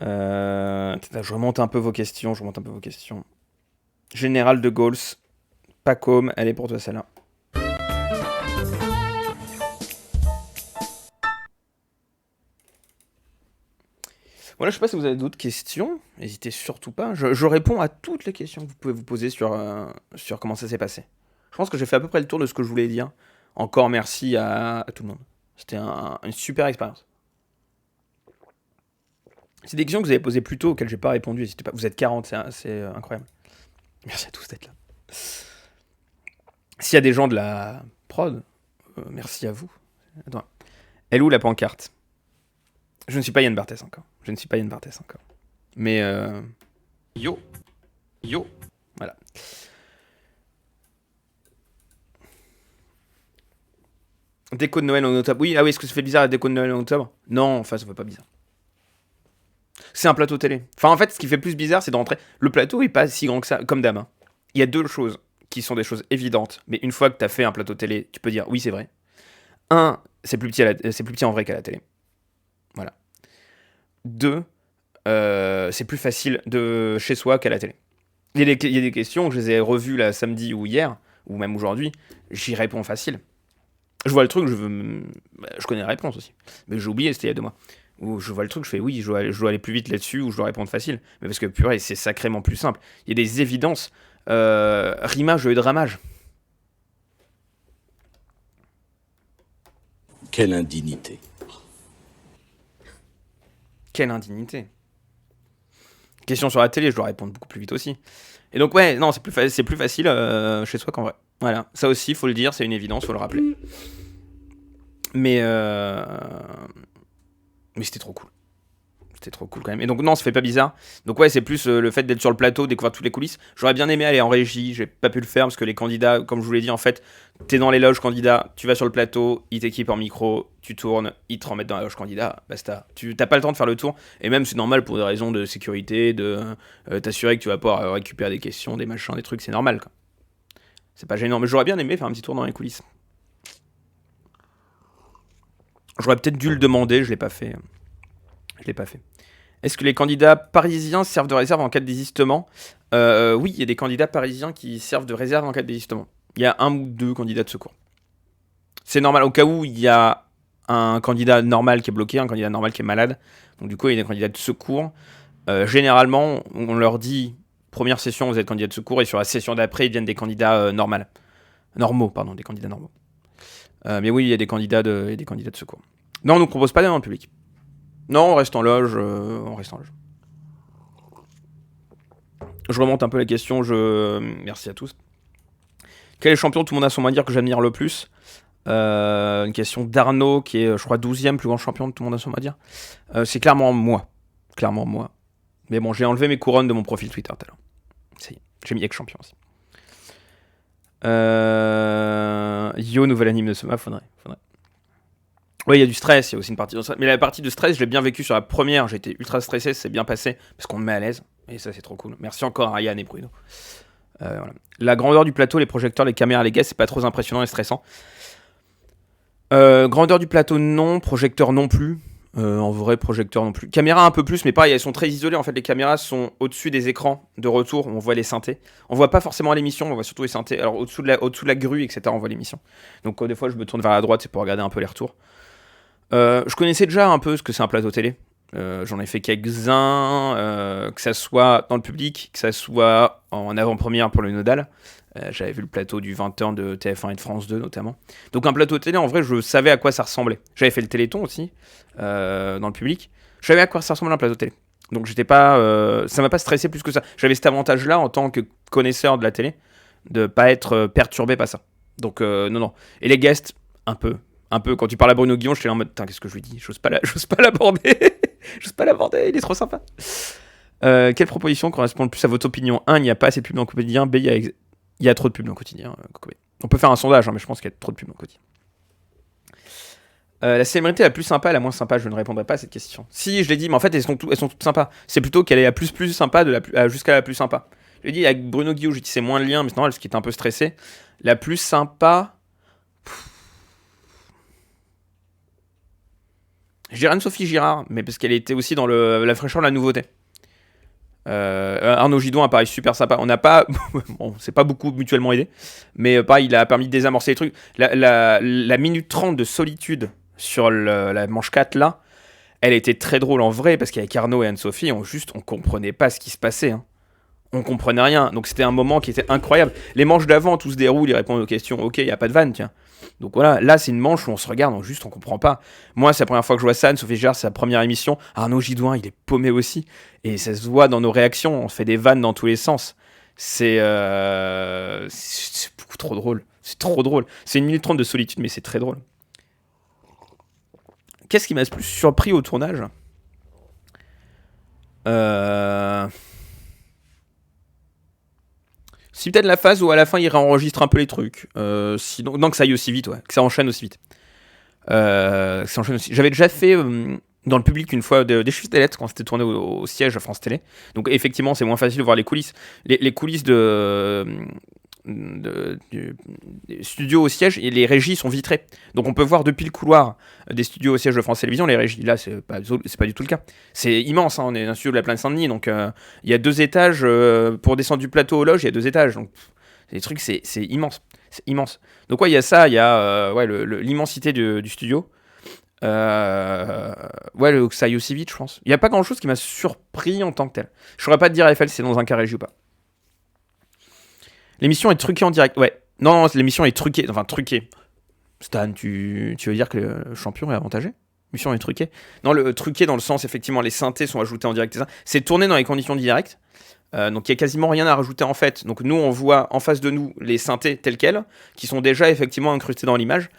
Je remonte un peu vos questions. Général de Gaulle. Pacôme, elle est pour toi celle-là. Voilà, je sais pas si vous avez d'autres questions. N'hésitez surtout pas. Je réponds à toutes les questions que vous pouvez vous poser sur comment ça s'est passé. Je pense que j'ai fait à peu près le tour de ce que je voulais dire. Encore merci à tout le monde. C'était une super expérience. C'est des questions que vous avez posées plus tôt auxquelles j'ai pas répondu. N'hésitez pas. Vous êtes 40, c'est incroyable. Merci à tous d'être là. S'il y a des gens de la prod, merci à vous. Attends. Elle est où la pancarte? Je ne suis pas Yann Barthès encore. Mais yo. Voilà. Déco de Noël en octobre. Oui, ah oui, est-ce que ça fait bizarre la déco de Noël en octobre? Non, enfin, ça fait pas bizarre. C'est un plateau télé. Enfin, en fait, ce qui fait plus bizarre, c'est de rentrer. Le plateau est pas si grand que ça, comme d'hab. Hein. Il y a deux choses qui sont des choses évidentes, mais une fois que tu as fait un plateau télé, tu peux dire oui, c'est vrai. Un, c'est plus petit en vrai qu'à la télé. Voilà. Deux, c'est plus facile de chez soi qu'à la télé. Il y a des questions, je les ai revues là samedi ou hier, ou même aujourd'hui, j'y réponds facile. Je vois le truc, je connais la réponse aussi. Mais j'ai oublié, c'était il y a 2 mois. Où je vois le truc, je fais oui, je dois aller plus vite là-dessus, ou je dois répondre facile. Mais parce que purée, c'est sacrément plus simple. Il y a des évidences. Rimage au lieu de ramage. Quelle indignité. Quelle indignité. Question sur la télé, je dois répondre beaucoup plus vite aussi. Et donc ouais, non, c'est plus facile chez soi qu'en vrai. Voilà, ça aussi, il faut le dire, c'est une évidence, faut le rappeler. Mais c'était trop cool. C'était trop cool quand même. Et donc non, ça fait pas bizarre. Donc ouais, c'est plus le fait d'être sur le plateau, découvrir toutes les coulisses. J'aurais bien aimé aller en régie, j'ai pas pu le faire parce que les candidats, comme je vous l'ai dit, en fait, t'es dans les loges candidat, tu vas sur le plateau, ils t'équipent en micro, tu tournes, ils te remettent dans la loge candidat, basta. T'as pas le temps de faire le tour. Et même c'est normal pour des raisons de sécurité, de t'assurer que tu vas pouvoir récupérer des questions, des machins, des trucs, c'est normal quoi. C'est pas gênant, mais j'aurais bien aimé faire un petit tour dans les coulisses. J'aurais peut-être dû le demander, je l'ai pas fait. Est-ce que les candidats parisiens servent de réserve en cas de désistement? Oui, il y a des candidats parisiens qui servent de réserve en cas de désistement. Il y a 1 ou 2 candidats de secours. C'est normal, au cas où il y a un candidat normal qui est bloqué, un candidat normal qui est malade. Donc du coup, il y a des candidats de secours. Généralement, on leur dit, première session, vous êtes candidat de secours, et sur la session d'après, ils deviennent des candidats normaux. Mais oui, il y a des candidats de secours. Non, on ne nous propose pas d'aller dans le public. Non, on reste en loge. Je remonte un peu la question. Merci à tous. Quel est le champion, tout le monde a son mot à dire, que j'admire le plus? Une question d'Arnaud, qui est, je crois, 12e plus grand champion de tout le monde a son mot à dire. C'est clairement moi. Mais bon, j'ai enlevé mes couronnes de mon profil Twitter tout à l'heure. Ça y est, j'ai mis ex-champion aussi. Yo, nouvel anime de Soma, faudrait. Oui, il y a du stress, il y a aussi une partie de stress. Mais la partie de stress, je l'ai bien vécu sur la première. J'étais ultra stressé, c'est bien passé parce qu'on me met à l'aise. Et ça, c'est trop cool. Merci encore à Yann et Bruno. Voilà. La grandeur du plateau, les projecteurs, les caméras, les gars, c'est pas trop impressionnant et stressant. Grandeur du plateau, non. Projecteur, non plus. En vrai, projecteur non plus. Caméra un peu plus, mais pareil, elles sont très isolées. En fait, les caméras sont au-dessus des écrans de retour. On voit les synthés. On voit pas forcément l'émission, on voit surtout les synthés. Alors, au-dessous de la grue, etc., on voit l'émission. Donc, des fois, je me tourne vers la droite, c'est pour regarder un peu les retours. Je connaissais déjà un peu ce que c'est un plateau télé. J'en ai fait quelques-uns, que ça soit dans le public, que ça soit en avant-première pour le Nodal. J'avais vu le plateau du 20h de TF1 et de France 2 notamment. Donc un plateau télé, en vrai, je savais à quoi ça ressemblait. J'avais fait le Téléthon aussi, dans le public. Je savais à quoi ça ressemblait un plateau télé. Donc j'étais pas, ça m'a pas stressé plus que ça. J'avais cet avantage-là en tant que connaisseur de la télé, de pas être perturbé par ça. Donc non. Et les guests, un peu. Quand tu parles à Bruno Guillon, j'étais là en mode, putain, qu'est-ce que je lui dis, j'ose pas l'aborder. J'ose pas l'aborder, il est trop sympa. Quelle proposition correspond le plus à votre opinion? 1, il n'y a pas assez de pub dans le quotidien. B, il y a trop de pub dans le quotidien. On peut faire un sondage, mais je pense qu'il y a trop de pub dans le quotidien. La célébrité la plus sympa et la moins sympa, je ne répondrai pas à cette question. Si, je l'ai dit, mais en fait, elles sont toutes sympas. C'est plutôt qu'elle est la plus sympa jusqu'à la plus sympa. Je l'ai dit, avec Bruno Guillon, j'ai dit c'est moins le lien, mais c'est normal parce qu'il était un peu stressé. La plus sympa... Je dirais Anne-Sophie Girard, mais parce qu'elle était aussi dans la fraîcheur de la nouveauté. Arnaud Gidon a paru super sympa. On n'a pas... bon, c'est pas beaucoup mutuellement aidé, mais pareil, il a permis de désamorcer les trucs. La minute 30 de solitude sur la manche 4, là, elle était très drôle en vrai, parce qu'avec Arnaud et Anne-Sophie, on comprenait pas ce qui se passait. Hein. On comprenait rien. Donc c'était un moment qui était incroyable. Les manches d'avant, tout se déroule, ils répondent aux questions. Ok, il n'y a pas de vanne, tiens. Donc voilà, là c'est une manche où on se regarde, on comprend pas. Moi, c'est la première fois que je vois ça. Anne-Sophie Girard, c'est sa première émission. Arnaud Gidouin, il est paumé aussi. Et ça se voit dans nos réactions. On fait des vannes dans tous les sens. C'est beaucoup trop drôle. C'est trop drôle. C'est 1 minute 30 de solitude, mais c'est très drôle. Qu'est-ce qui m'a le plus surpris au tournage? Si peut-être la phase où à la fin il réenregistre un peu les trucs. Sinon, non, que ça aille aussi vite, ouais. Que ça enchaîne aussi vite. J'avais déjà fait dans le public une fois des chiffres des lettres quand c'était tourné au siège à France Télé. Donc effectivement, c'est moins facile de voir les coulisses. Les coulisses du studio au siège et les régies sont vitrées. Donc on peut voir depuis le couloir des studios au siège de France Télévisions les régies. Là, c'est pas du tout le cas. C'est immense, hein, on est dans un studio de la Plaine Saint-Denis, donc il y a 2 étages. Pour descendre du plateau aux loges, il y a 2 étages. Donc les trucs, c'est immense. C'est immense. Donc ouais, il y a ça, il y a l'immensité du studio. Ouais, que ça aille aussi vite, je pense. Il n'y a pas grand-chose qui m'a surpris en tant que tel. Je saurais pas te dire, Eiffel, si c'est dans un cas régie ou pas. L'émission est truquée en direct. Ouais. Non, l'émission est truquée. Enfin, truquée. Stan, tu veux dire que le champion est avantagé? L'émission est truquée. Non, le truqué dans le sens, effectivement, les synthés sont ajoutés en direct. C'est tourné dans les conditions direct. Donc il n'y a quasiment rien à rajouter en fait. Donc nous, on voit en face de nous les synthés tels quels, qui sont déjà effectivement incrustés dans l'image.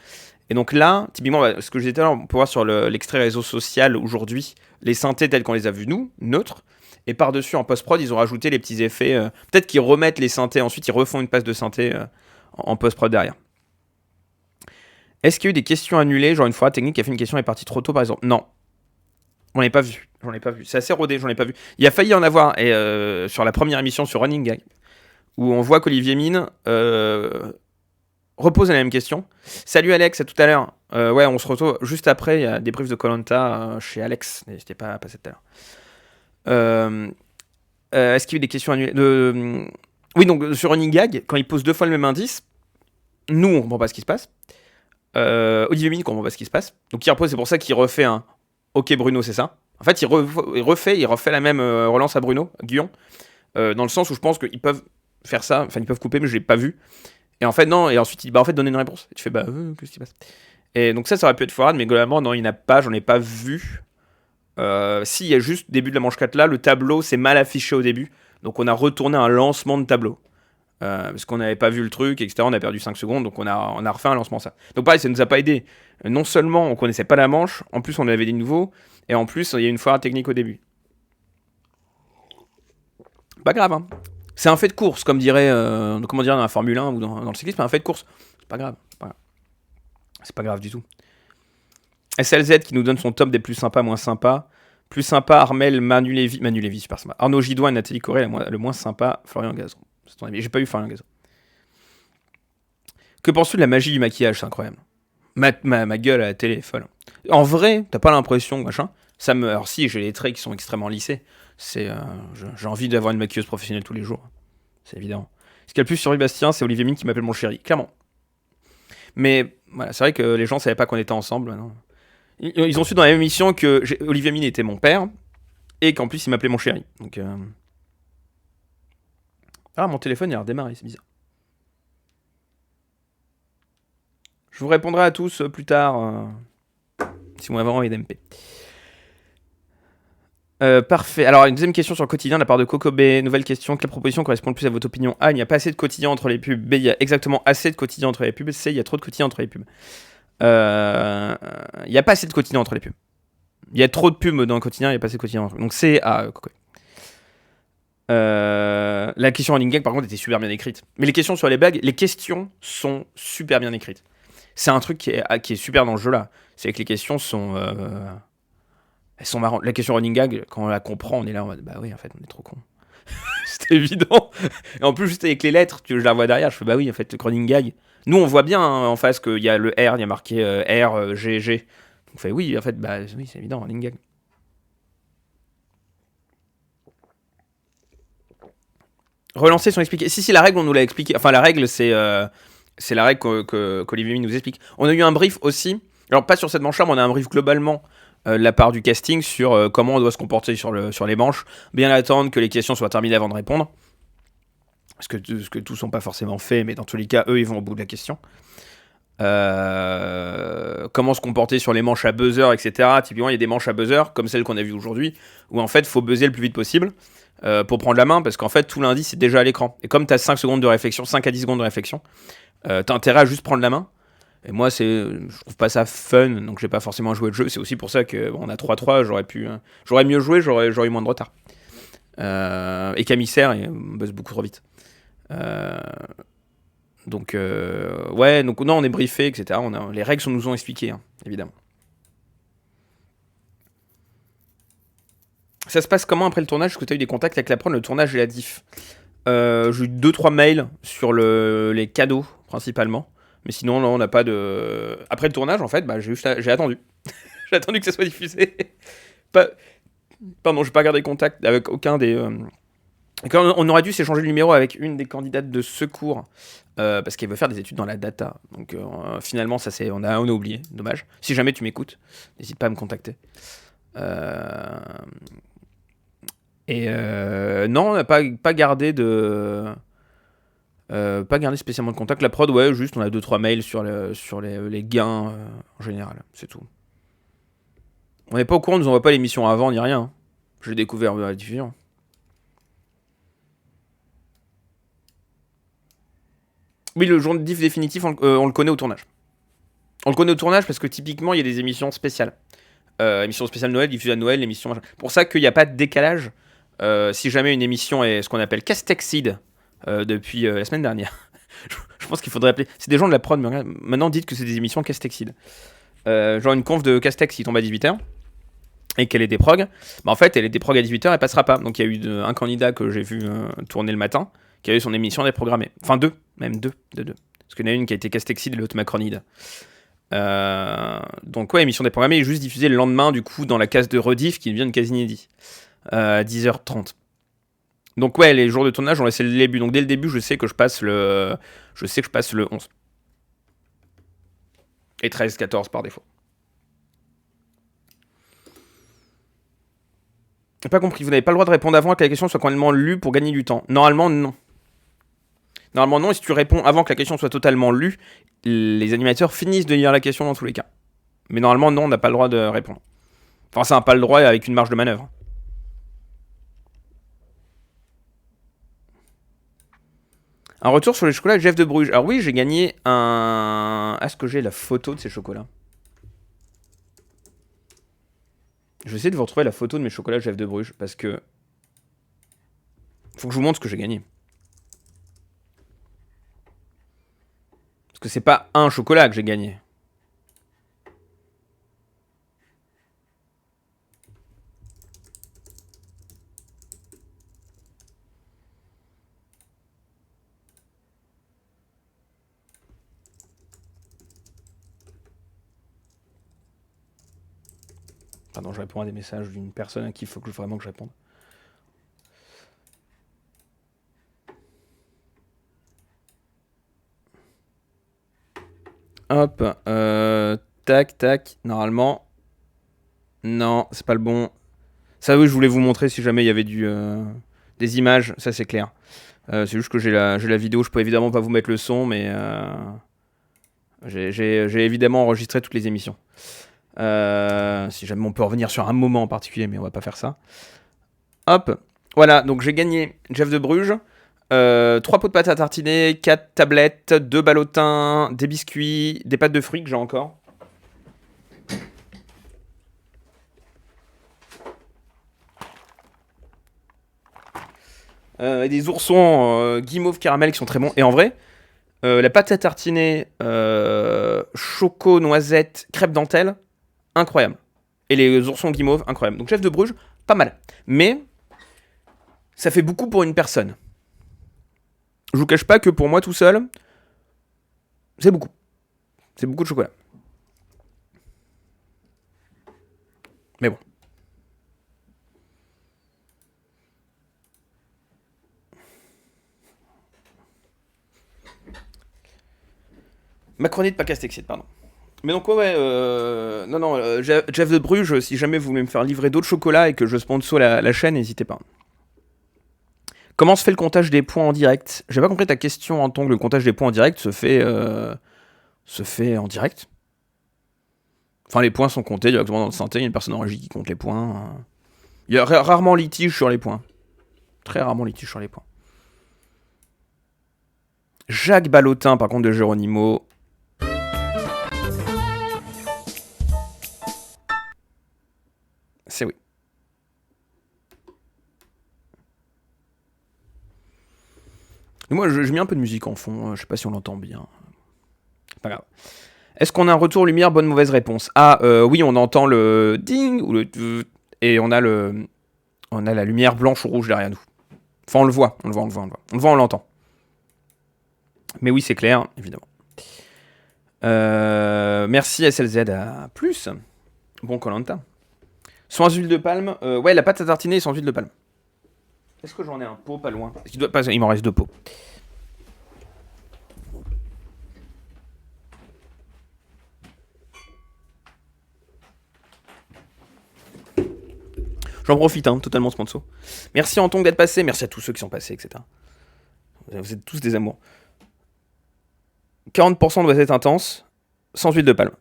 Et donc là, typiquement, ce que je disais tout à l'heure, on peut voir sur l'extrait réseau social aujourd'hui, les synthés tels qu'on les a vus nous, neutres. Et par-dessus, en post-prod, ils ont rajouté les petits effets. Peut-être qu'ils remettent les synthés, ensuite ils refont une passe de synthé en post-prod derrière. Est-ce qu'il y a eu des questions annulées? Genre une fois, Technique a fait une question et est partie trop tôt par exemple? Non. J'en ai pas vu. C'est assez rodé, j'en ai pas vu. Il a failli en avoir et, sur la première émission sur Running Gag, où on voit qu'Olivier Mine repose la même question. Salut Alex, à tout à l'heure. Ouais, on se retrouve juste après. Il y a des briefs de Koh-Lanta chez Alex. N'hésitez pas à passer tout à l'heure. Est-ce qu'il y a eu des questions annulées Oui, donc sur Running Gag, quand il pose 2 fois le même indice, nous on comprend pas ce qui se passe. Olivier Mine comprend pas ce qui se passe. Donc il repose, c'est pour ça qu'il refait un OK Bruno, c'est ça. En fait, il refait la même relance à Bruno Guillon, dans le sens où je pense qu'ils peuvent faire ça. Enfin, ils peuvent couper, mais je l'ai pas vu. Et en fait, non. Et ensuite, il dit, en fait, donner une réponse. Et tu fais, qu'est-ce qui se passe? Et donc ça aurait pu être foirade, mais globalement, non, il n'y en a pas, j'en ai pas vu. Si, il y a juste début de la manche 4 là, le tableau c'est mal affiché au début. Donc on a retourné un lancement de tableau. Parce qu'on n'avait pas vu le truc, etc. On a perdu 5 secondes, donc on a refait un lancement ça. Donc pareil, ça nous a pas aidé. Non seulement on connaissait pas la manche, en plus on avait des nouveaux, et en plus il y a une foire technique au début. Pas grave, hein. C'est un fait de course, comme dirait, comment dire, dans la Formule 1 ou dans le cyclisme, un fait de course. C'est pas grave. C'est pas grave du tout. SLZ qui nous donne son top des plus sympas, moins sympas. Plus sympa, Armel, Manu Lévy, super sympa. Arnaud Gidoin et Nathalie Corée, le moins sympa, Florian Gazon. C'est ton avis. J'ai pas eu Florian Gazon. Que penses-tu de la magie du maquillage? C'est incroyable. Ma gueule à la télé est folle. En vrai, t'as pas l'impression, machin. Alors si, j'ai les traits qui sont extrêmement lissés. J'ai envie d'avoir une maquilleuse professionnelle tous les jours. C'est évident. Ce qu'il y a le plus sur Bastien, c'est Olivier Mine qui m'appelle mon chéri, clairement. Mais voilà, c'est vrai que les gens savaient pas qu'on était ensemble. Non. Ils ont su dans la même émission que Olivier Mine était mon père et qu'en plus il m'appelait mon chéri. Donc ah, mon téléphone il a redémarré, c'est bizarre. Je vous répondrai à tous plus tard si vous avez envie d'MP. Parfait. Alors, une deuxième question sur le quotidien de la part de Kokobé. Nouvelle question. Quelle proposition correspond le plus à votre opinion? A. Il n'y a pas assez de quotidien entre les pubs. B. Il y a exactement assez de quotidien entre les pubs. C. Il y a trop de quotidien entre les pubs. Il n'y a pas assez de quotidien entre les pubs. Il y a trop de pubs dans le quotidien, il n'y a pas assez de quotidien entre. Donc c'est A. La question en ligne par contre était super bien écrite. Mais les questions sur les blagues, les questions sont super bien écrites. C'est un truc qui est super dans le jeu là. C'est que les questions sont elles sont marrantes. La question running gag, quand on la comprend, on est là en mode bah oui, en fait, on est trop con. C'était évident. Et en plus, juste avec les lettres, je la vois derrière, je fais bah oui, en fait, le running gag. Nous, on voit bien en face qu'il y a le R, il y a marqué R, G, G. On fait oui, en fait, bah oui, c'est évident, running gag. Relancer sans expliquer. Si, la règle, on nous l'a expliqué. Enfin, la règle, c'est la règle qu'Olivier nous explique. On a eu un brief aussi. Alors, pas sur cette manche-là, mais on a un brief globalement de la part du casting sur comment on doit se comporter sur les manches. Bien attendre que les questions soient terminées avant de répondre. Parce que tous sont pas forcément faits, mais dans tous les cas, eux, ils vont au bout de la question. Comment se comporter sur les manches à buzzer, etc. Typiquement, il y a des manches à buzzer, comme celle qu'on a vue aujourd'hui, où en fait, il faut buzzer le plus vite possible. Pour prendre la main, parce qu'en fait tout l'indice c'est déjà à l'écran, et comme t'as 5 secondes de réflexion, 5 à 10 secondes de réflexion, t'as intérêt à juste prendre la main. Et moi je trouve pas ça fun, donc j'ai pas forcément joué le jeu. C'est aussi pour ça qu'on a 3-3, j'aurais mieux joué, j'aurais eu moins de retard. Et Camissaire il buzz beaucoup trop vite. Donc ouais, donc non, on est briefé, etc. Les règles nous ont expliquées, hein, évidemment. Ça se passe comment après le tournage? Est-ce que tu as eu des contacts avec la prod, le tournage et la diff? J'ai eu 2-3 mails sur les cadeaux, principalement. Mais sinon, non, on n'a pas de... Après le tournage, en fait, bah, j'ai attendu. J'ai attendu que ça soit diffusé. Pardon, j'ai pas gardé contact avec aucun des... On aurait dû s'échanger le numéro avec une des candidates de secours, parce qu'elle veut faire des études dans la data. Donc finalement, on a oublié, dommage. Si jamais tu m'écoutes, n'hésite pas à me contacter. Et non, on n'a pas gardé de... pas gardé spécialement de contact. La prod, ouais, juste on a 2-3 mails sur les gains en général, c'est tout. On n'est pas au courant, on nous envoie pas l'émission avant ni rien. Je l'ai découvert à la diffusion. Oui, le jour de diff définitif, on le connaît au tournage. On le connaît au tournage parce que typiquement, il y a des émissions spéciales. Émission spéciale Noël, diffusée à Noël, l'émission... Pour ça qu'il n'y a pas de décalage. Si jamais une émission est ce qu'on appelle Castexide depuis la semaine dernière. Je pense qu'il faudrait appeler... C'est des gens de la prod, mais maintenant dites que c'est des émissions Castexide. Genre une conf de Castex qui tombe à 18h et qu'elle est des prog. Bah en fait, elle est des prog à 18h, elle passera pas. Donc il y a eu un candidat que j'ai vu tourner le matin qui a eu son émission déprogrammée. Enfin deux. Parce qu'il y en a une qui a été Castexide et l'autre Macronide. Donc ouais, émission déprogrammée et juste diffusée le lendemain du coup dans la case de rediff qui devient une case inédite. 10h30. Donc ouais, les jours de tournage, on laissé le début. Donc dès le début, je sais que je passe le 11. Et 13-14 par défaut. J'ai pas compris, vous n'avez pas le droit de répondre avant que la question soit complètement lue pour gagner du temps. Normalement, non. Normalement, non, et si tu réponds avant que la question soit totalement lue, les animateurs finissent de lire la question dans tous les cas. Mais normalement, non, on n'a pas le droit de répondre. Enfin, c'est un pas le droit avec une marge de manœuvre. Un retour sur les chocolats Jeff de Bruges. Alors oui, j'ai gagné un... Est-ce que j'ai la photo de ces chocolats? Je vais essayer de vous retrouver la photo de mes chocolats Jeff de Bruges, parce que... Faut que je vous montre ce que j'ai gagné. Parce que c'est pas un chocolat que j'ai gagné. Pardon, je réponds à des messages d'une personne à qui il faut vraiment que je réponde. Hop, tac, tac, normalement. Non, c'est pas le bon. Ça, oui, je voulais vous montrer si jamais il y avait des images, ça c'est clair. C'est juste que j'ai la vidéo, je peux évidemment pas vous mettre le son, mais j'ai évidemment enregistré toutes les émissions. Si jamais on peut revenir sur un moment en particulier, mais on va pas faire ça. Hop, voilà, donc j'ai gagné Jeff de Bruges. 3 pots de pâte à tartiner, 4 tablettes, 2 ballotins, des biscuits, des pâtes de fruits que j'ai encore. Et des oursons guimauve caramel qui sont très bons. Et en vrai, la pâte à tartiner, choco, noisette, crêpe dentelle, incroyable. Et les oursons guimauve, incroyable. Donc Jeff de Bruges, pas mal. Mais ça fait beaucoup pour une personne. Je vous cache pas que pour moi tout seul, c'est beaucoup. C'est beaucoup de chocolat. Mais bon. Macronie de Pacastexide, pardon. Mais donc ouais, Jeff de Bruges, si jamais vous voulez me faire livrer d'autres chocolats et que je sponsor la chaîne, n'hésitez pas. Comment se fait le comptage des points en direct? J'ai pas compris ta question en tant que le comptage des points en direct se fait en direct. Enfin, les points sont comptés directement dans le synthé, il y a une personne en régie qui compte les points. Il y a rarement litige sur les points. Très rarement litige sur les points. Jacques Ballotin, par contre, de Geronimo. C'est oui. Et moi, je mets un peu de musique en fond, je sais pas si on l'entend bien. Pas grave. Est-ce qu'on a un retour lumière, bonne mauvaise réponse? Ah, oui, on entend le ding ou le et on a la lumière blanche ou rouge derrière nous. Enfin, on le voit, on l'entend. Mais oui, c'est clair, évidemment. Merci SLZ à plus. Bon Koh-Lanta. Sans huile de palme. Ouais, la pâte à tartiner est sans huile de palme. Est-ce que j'en ai un pot pas loin? Il m'en reste 2 pots. J'en profite, totalement sponsor. Merci Anton d'être passé, merci à tous ceux qui sont passés, etc. Vous êtes tous des amours. 40% doit être intense, sans huile de palme.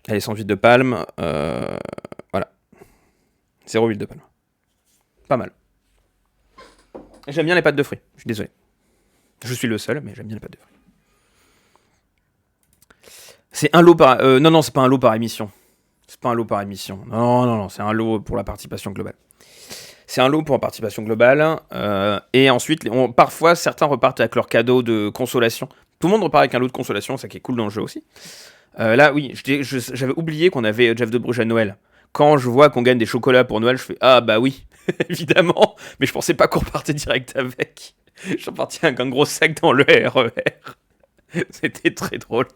Allez, sans huile de palme, voilà. 0 huile de palme. Pas mal. J'aime bien les pâtes de fruits, je suis désolé. Je suis le seul, mais j'aime bien les pâtes de fruits. C'est un lot par... non, c'est pas un lot par émission. C'est pas un lot par émission. Non, c'est un lot pour la participation globale. C'est un lot pour la participation globale. Et ensuite, parfois, certains repartent avec leur cadeau de consolation. Tout le monde repart avec un lot de consolation, ça qui est cool dans le jeu aussi. Là, oui, j'avais oublié qu'on avait Jeff de Bruges à Noël. Quand je vois qu'on gagne des chocolats pour Noël, je fais ah bah oui, évidemment. Mais je pensais pas qu'on repartait direct avec. Je suis reparti avec un gros sac dans le RER. C'était très drôle.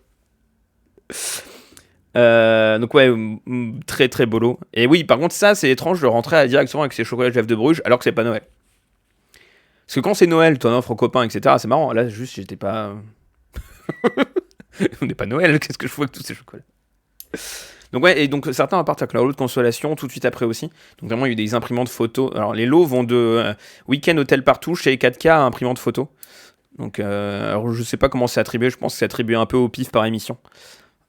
Donc ouais, très très bolo. Et oui, par contre, ça c'est étrange de rentrer directement avec ces chocolats Jeff de Bruges alors que c'est pas Noël. Parce que quand c'est Noël, t'en offres aux copains, etc. C'est marrant. Là, juste, j'étais pas. On n'est pas Noël, qu'est-ce que je fous avec tous ces chocolats? Donc ouais, et donc certains repartent avec leur lot de consolation tout de suite après aussi. Donc vraiment, il y a eu des imprimantes photos. Alors les lots vont de week-end hôtel partout chez 4K à imprimante photo. Donc alors je sais pas comment c'est attribué, je pense que c'est attribué un peu au pif par émission.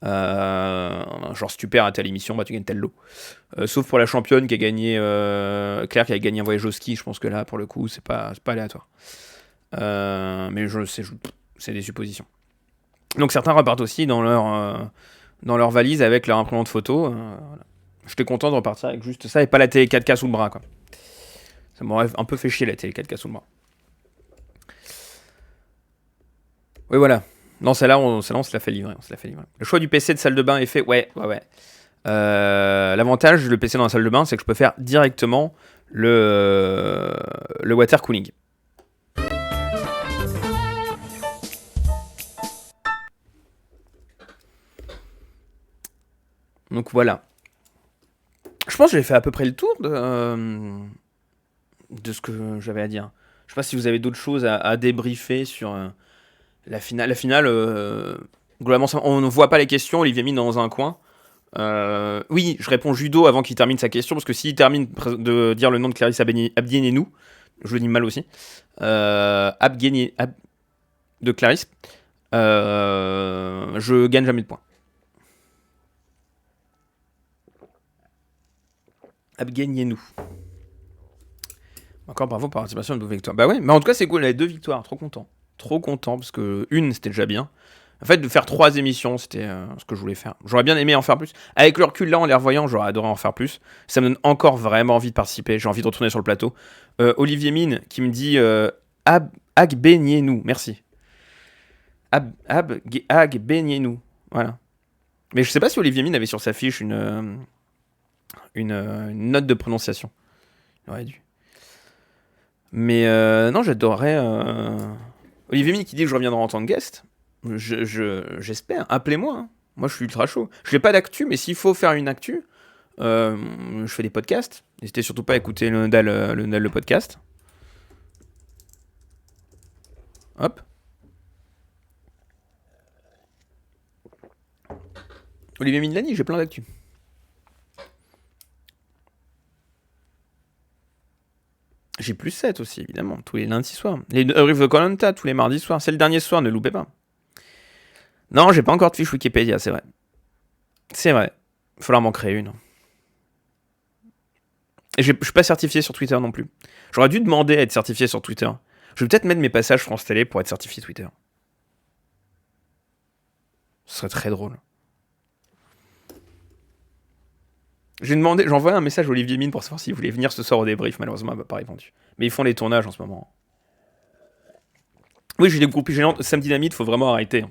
Genre si tu perds à telle émission, bah tu gagnes tel lot. Sauf pour la championne qui a gagné Claire qui a gagné un voyage au ski, je pense que là pour le coup c'est pas aléatoire. Mais je sais, c'est des suppositions. Donc certains repartent aussi dans leur valise avec leur imprimante photo. Voilà. J'étais content de repartir avec juste ça et pas la télé 4K sous le bras, quoi. Ça m'aurait un peu fait chier la télé 4K sous le bras. Oui, voilà. Non, celle-là, on se la fait livrer. Le choix du PC de salle de bain est fait. Ouais. L'avantage le PC dans la salle de bain, c'est que je peux faire directement le water cooling. Donc voilà. Je pense que j'ai fait à peu près le tour de ce que j'avais à dire. Je sais pas si vous avez d'autres choses à débriefer sur la finale. La finale, globalement, on ne voit pas les questions. Olivier Mine dans un coin. Oui, je réponds judo avant qu'il termine sa question, parce que s'il termine de dire le nom de Clarisse Abdienenou, je le dis mal aussi, de Clarisse, je gagne jamais de points. Abdienenou. Encore bravo pour la participation à une nouvelle victoire. Bah ouais, mais en tout cas c'est cool, elle a 2 victoires, trop content. Trop content, parce que une c'était déjà bien. En fait, de faire 3 émissions, c'était ce que je voulais faire. J'aurais bien aimé en faire plus. Avec le recul là, en les revoyant, j'aurais adoré en faire plus. Ça me donne encore vraiment envie de participer. J'ai envie de retourner sur le plateau. Olivier Mine qui me dit Agbenienou, merci. Agbenienou, voilà. Mais je sais pas si Olivier Mine avait sur sa fiche une note de prononciation. Il aurait dû. Mais non, j'adorerais. Olivier Mine qui dit que je reviendrai en tant que guest. J'espère. Appelez-moi. Hein. Moi, je suis ultra chaud. Je fais pas d'actu, mais s'il faut faire une actu, je fais des podcasts. N'hésitez surtout pas à écouter le podcast. Hop. Olivier Minlani, j'ai plein d'actu. J'ai plus 7 aussi, évidemment, tous les lundis soirs. Les Rives de Koh-Lanta, tous les mardis soirs. C'est le dernier soir, ne loupez pas. Non, j'ai pas encore de fiche Wikipédia, c'est vrai. C'est vrai. Il va falloir m'en créer une. Et je suis pas certifié sur Twitter non plus. J'aurais dû demander à être certifié sur Twitter. Je vais peut-être mettre mes passages France Télé pour être certifié Twitter. Ce serait très drôle. J'ai envoyé un message à Olivier Mine pour savoir s'il voulait venir ce soir au débrief. Malheureusement, il m'a pas répondu. Mais ils font les tournages en ce moment. Oui, j'ai des groupes géants. Sam Dynamite, faut vraiment arrêter.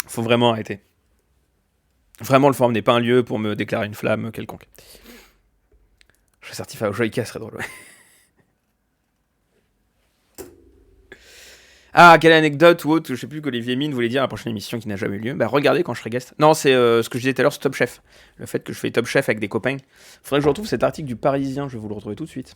Faut vraiment arrêter. Vraiment, le forum n'est pas un lieu pour me déclarer une flamme quelconque. Je serais certifié au Joyka, ce serait drôle, ouais. Ah, quelle anecdote ou autre, je sais plus qu'Olivier Mine voulait dire à la prochaine émission qui n'a jamais eu lieu. Bah, regardez quand je serai guest. Non, c'est ce que je disais tout à l'heure sur Top Chef. Le fait que je fais Top Chef avec des copains. Faudrait que je retrouve cet article du Parisien, je vais vous le retrouver tout de suite.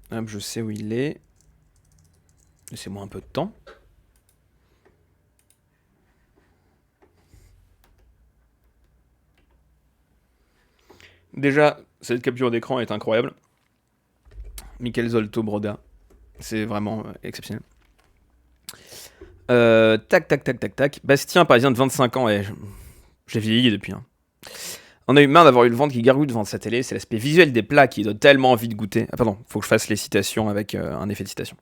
Hop, je sais où il est. Laissez-moi un peu de temps. Déjà, cette capture d'écran est incroyable. Michael Zolto Broda. C'est vraiment exceptionnel. Tac. Bastien, parisien de 25 ans. J'ai vieilli depuis. Hein. On a eu marre d'avoir eu le ventre qui gargouille devant sa télé. C'est l'aspect visuel des plats qui donne tellement envie de goûter. Ah pardon, faut que je fasse les citations avec un effet de citation.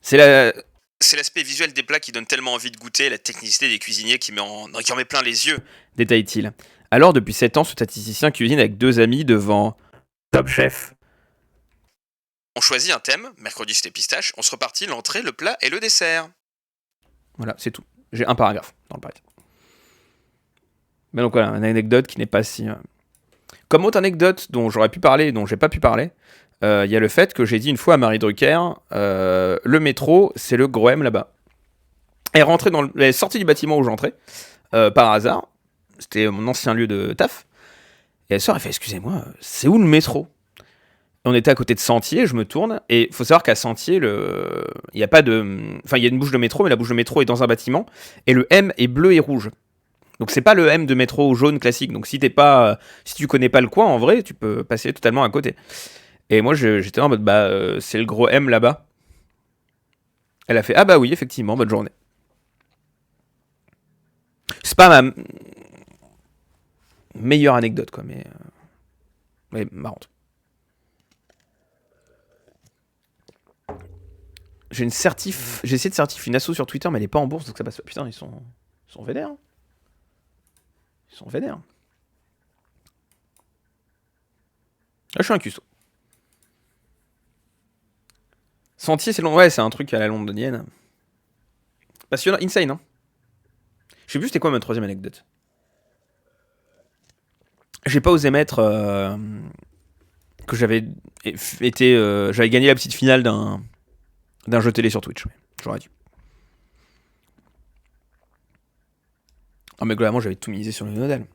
C'est l'aspect visuel des plats qui donne tellement envie de goûter, la technicité des cuisiniers qui en met plein les yeux, détaille-t-il. Alors, depuis 7 ans, ce statisticien cuisine avec 2 amis devant Top Chef. On choisit un thème, mercredi c'était pistache, on se repartit l'entrée, le plat et le dessert. Voilà, c'est tout. J'ai un paragraphe dans le paragraphe. Mais donc voilà, une anecdote qui n'est pas si... Comme autre anecdote dont j'aurais pu parler et dont j'ai pas pu parler, il y a le fait que j'ai dit une fois à Marie Drucker, le métro, c'est le gros M là-bas. Elle est sortie du bâtiment où j'entrais, par hasard. C'était mon ancien lieu de taf. Et elle sort, elle fait, excusez-moi, c'est où le métro? On était à côté de Sentier, je me tourne, et il faut savoir qu'à Sentier, il y a pas de... Enfin, il y a une bouche de métro, mais la bouche de métro est dans un bâtiment, et le M est bleu et rouge. Donc c'est pas le M de métro jaune classique. Donc si tu connais pas le coin, en vrai, tu peux passer totalement à côté. Et moi, j'étais en mode, c'est le gros M là-bas. Elle a fait, ah bah oui, effectivement, bonne journée. C'est pas ma meilleure anecdote, quoi, mais marrante. J'ai essayé de certifier une asso sur Twitter, mais elle est pas en bourse, donc ça passe pas. Putain, ils sont vénères. Hein. Ils sont vénères. Là, je suis un custo. Sentier, c'est long. Ouais, c'est un truc à la londonienne. Passionnant, insane, hein. Je sais plus c'était quoi ma troisième anecdote. J'ai pas osé mettre que j'avais j'avais gagné la petite finale d'un jeu télé sur Twitch. J'aurais dû. Ah mais globalement j'avais tout misé sur le Nodal.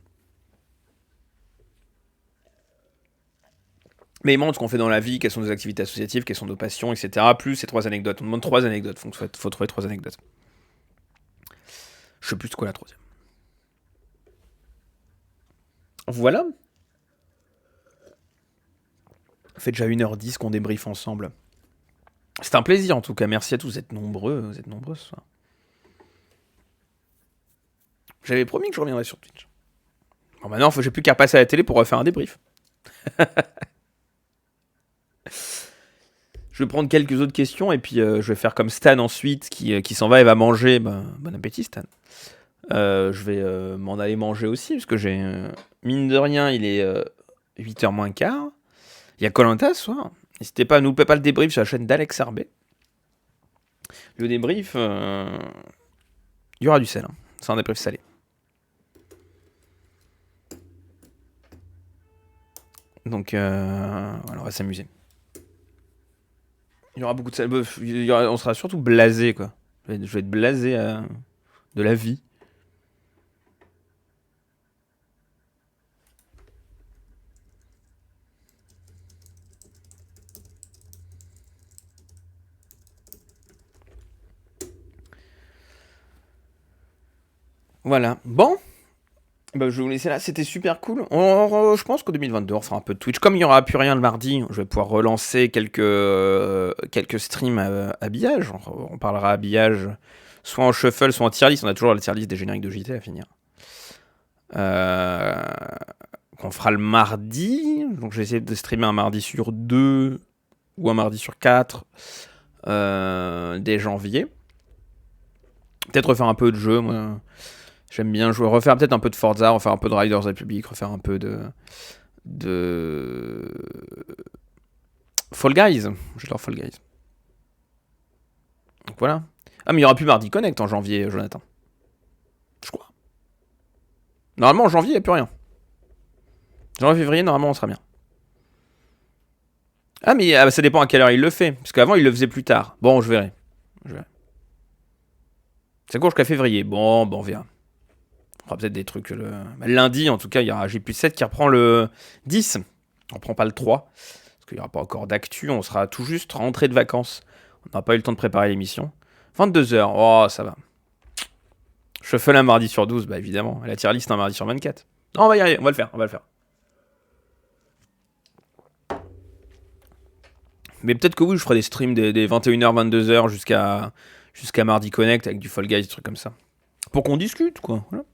Mais il montre ce qu'on fait dans la vie, quelles sont nos activités associatives, quelles sont nos passions, etc. Plus ces 3 anecdotes. On demande 3 anecdotes. Faut trouver 3 anecdotes. Je sais plus de quoi la 3e. Voilà. Ça fait déjà 1h10 qu'on débriefe ensemble. C'est un plaisir en tout cas. Merci à tous. Vous êtes nombreux ce soir. J'avais promis que je reviendrais sur Twitch. Bon maintenant, j'ai plus qu'à passer à la télé pour refaire un débrief. Je vais prendre quelques autres questions et puis je vais faire comme Stan ensuite qui s'en va et va manger. Bon appétit Stan. Je vais m'en aller manger aussi parce que j'ai... mine de rien, il est 8h moins quart. Il y a Koh-Lanta ce soir. N'hésitez pas à nous pas le débrief sur la chaîne d'Alex Arbé. Le débrief... il y aura du sel. Hein. C'est un débrief salé. Donc voilà, on va s'amuser. Il y aura beaucoup de sel. On sera surtout blasé quoi. Je vais être blasé de la vie. Voilà. Bon. Bah, je vais vous laisser là. C'était super cool. Je pense qu'en 2022, on fera un peu de Twitch. Comme il n'y aura plus rien le mardi, je vais pouvoir relancer quelques streams à habillage. On parlera habillage soit en shuffle, soit en tier list. On a toujours la tier list des génériques de JT à finir. Qu'on fera le mardi. Donc, je vais essayer de streamer un mardi sur 2 ou un mardi sur 4 dès janvier. Peut-être refaire un peu de jeu, moi. J'aime bien jouer, refaire peut-être un peu de Forza, refaire un peu de Riders Republic, refaire un peu de Fall Guys. J'adore Fall Guys. Donc voilà. Ah mais il n'y aura plus Mardi Connect en janvier, Jonathan. Je crois. Normalement en janvier il n'y a plus rien. Janvier, février, normalement on sera bien. Ah mais ça dépend à quelle heure il le fait. Parce qu'avant il le faisait plus tard. Bon, je verrai. Ça court jusqu'à février. Bon, on verra. On fera peut-être des trucs lundi, en tout cas, il y aura G+7 qui reprend le 10. On reprend pas le 3. Parce qu'il n'y aura pas encore d'actu. On sera tout juste rentré de vacances. On n'aura pas eu le temps de préparer l'émission. 22h. Oh, ça va. Je fais un mardi sur 12, bah évidemment. La tier list un mardi sur 24. Non, on va y arriver. On va le faire. Mais peut-être que oui, je ferai des streams des 21h, 22h jusqu'à Mardi Connect avec du Fall Guys, des trucs comme ça. Pour qu'on discute, quoi. Voilà.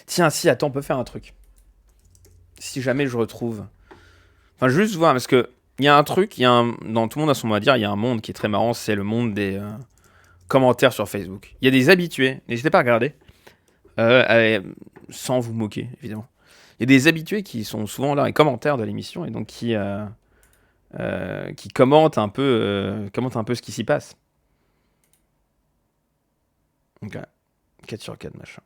Tiens, si, attends, on peut faire un truc. Si jamais je retrouve... Enfin, juste voir, parce que il y a un truc, dans tout le monde a son mot à dire, il y a un monde qui est très marrant, c'est le monde des commentaires sur Facebook. Il y a des habitués, n'hésitez pas à regarder, sans vous moquer, évidemment. Il y a des habitués qui sont souvent dans les commentaires de l'émission, et donc qui commentent un peu ce qui s'y passe. Donc, 4 sur 4, machin.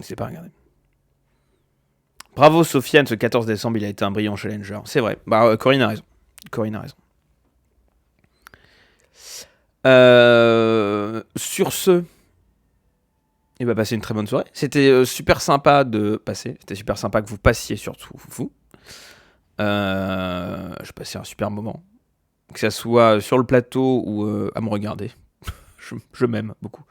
C'est pas regardé. Bravo Sofiane, ce 14 décembre, il a été un brillant challenger. C'est vrai. Bah, Corinne a raison. Sur ce, il va passer une très bonne soirée. C'était super sympa de passer. C'était super sympa que vous passiez, surtout vous. J'ai passé un super moment. Que ça soit sur le plateau ou à me regarder. je m'aime beaucoup.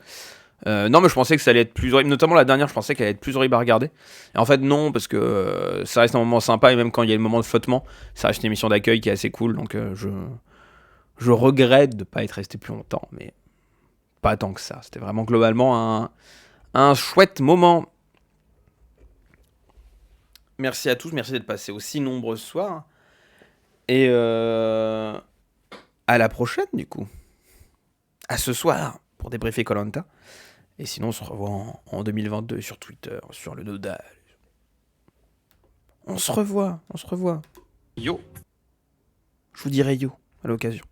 Non, mais je pensais que ça allait être plus horrible. Notamment la dernière, je pensais qu'elle allait être plus horrible à regarder. Et en fait, non, parce que ça reste un moment sympa. Et même quand il y a le moment de flottement, ça reste une émission d'accueil qui est assez cool. Donc je regrette de ne pas être resté plus longtemps. Mais pas tant que ça. C'était vraiment globalement un chouette moment. Merci à tous. Merci d'être passés aussi nombreux ce soir. Et à la prochaine, du coup. À ce soir, pour débriefer Koh-Lanta. Et sinon, on se revoit en 2022 sur Twitter, sur le Nodal. On se revoit. Yo. Je vous dirai yo à l'occasion.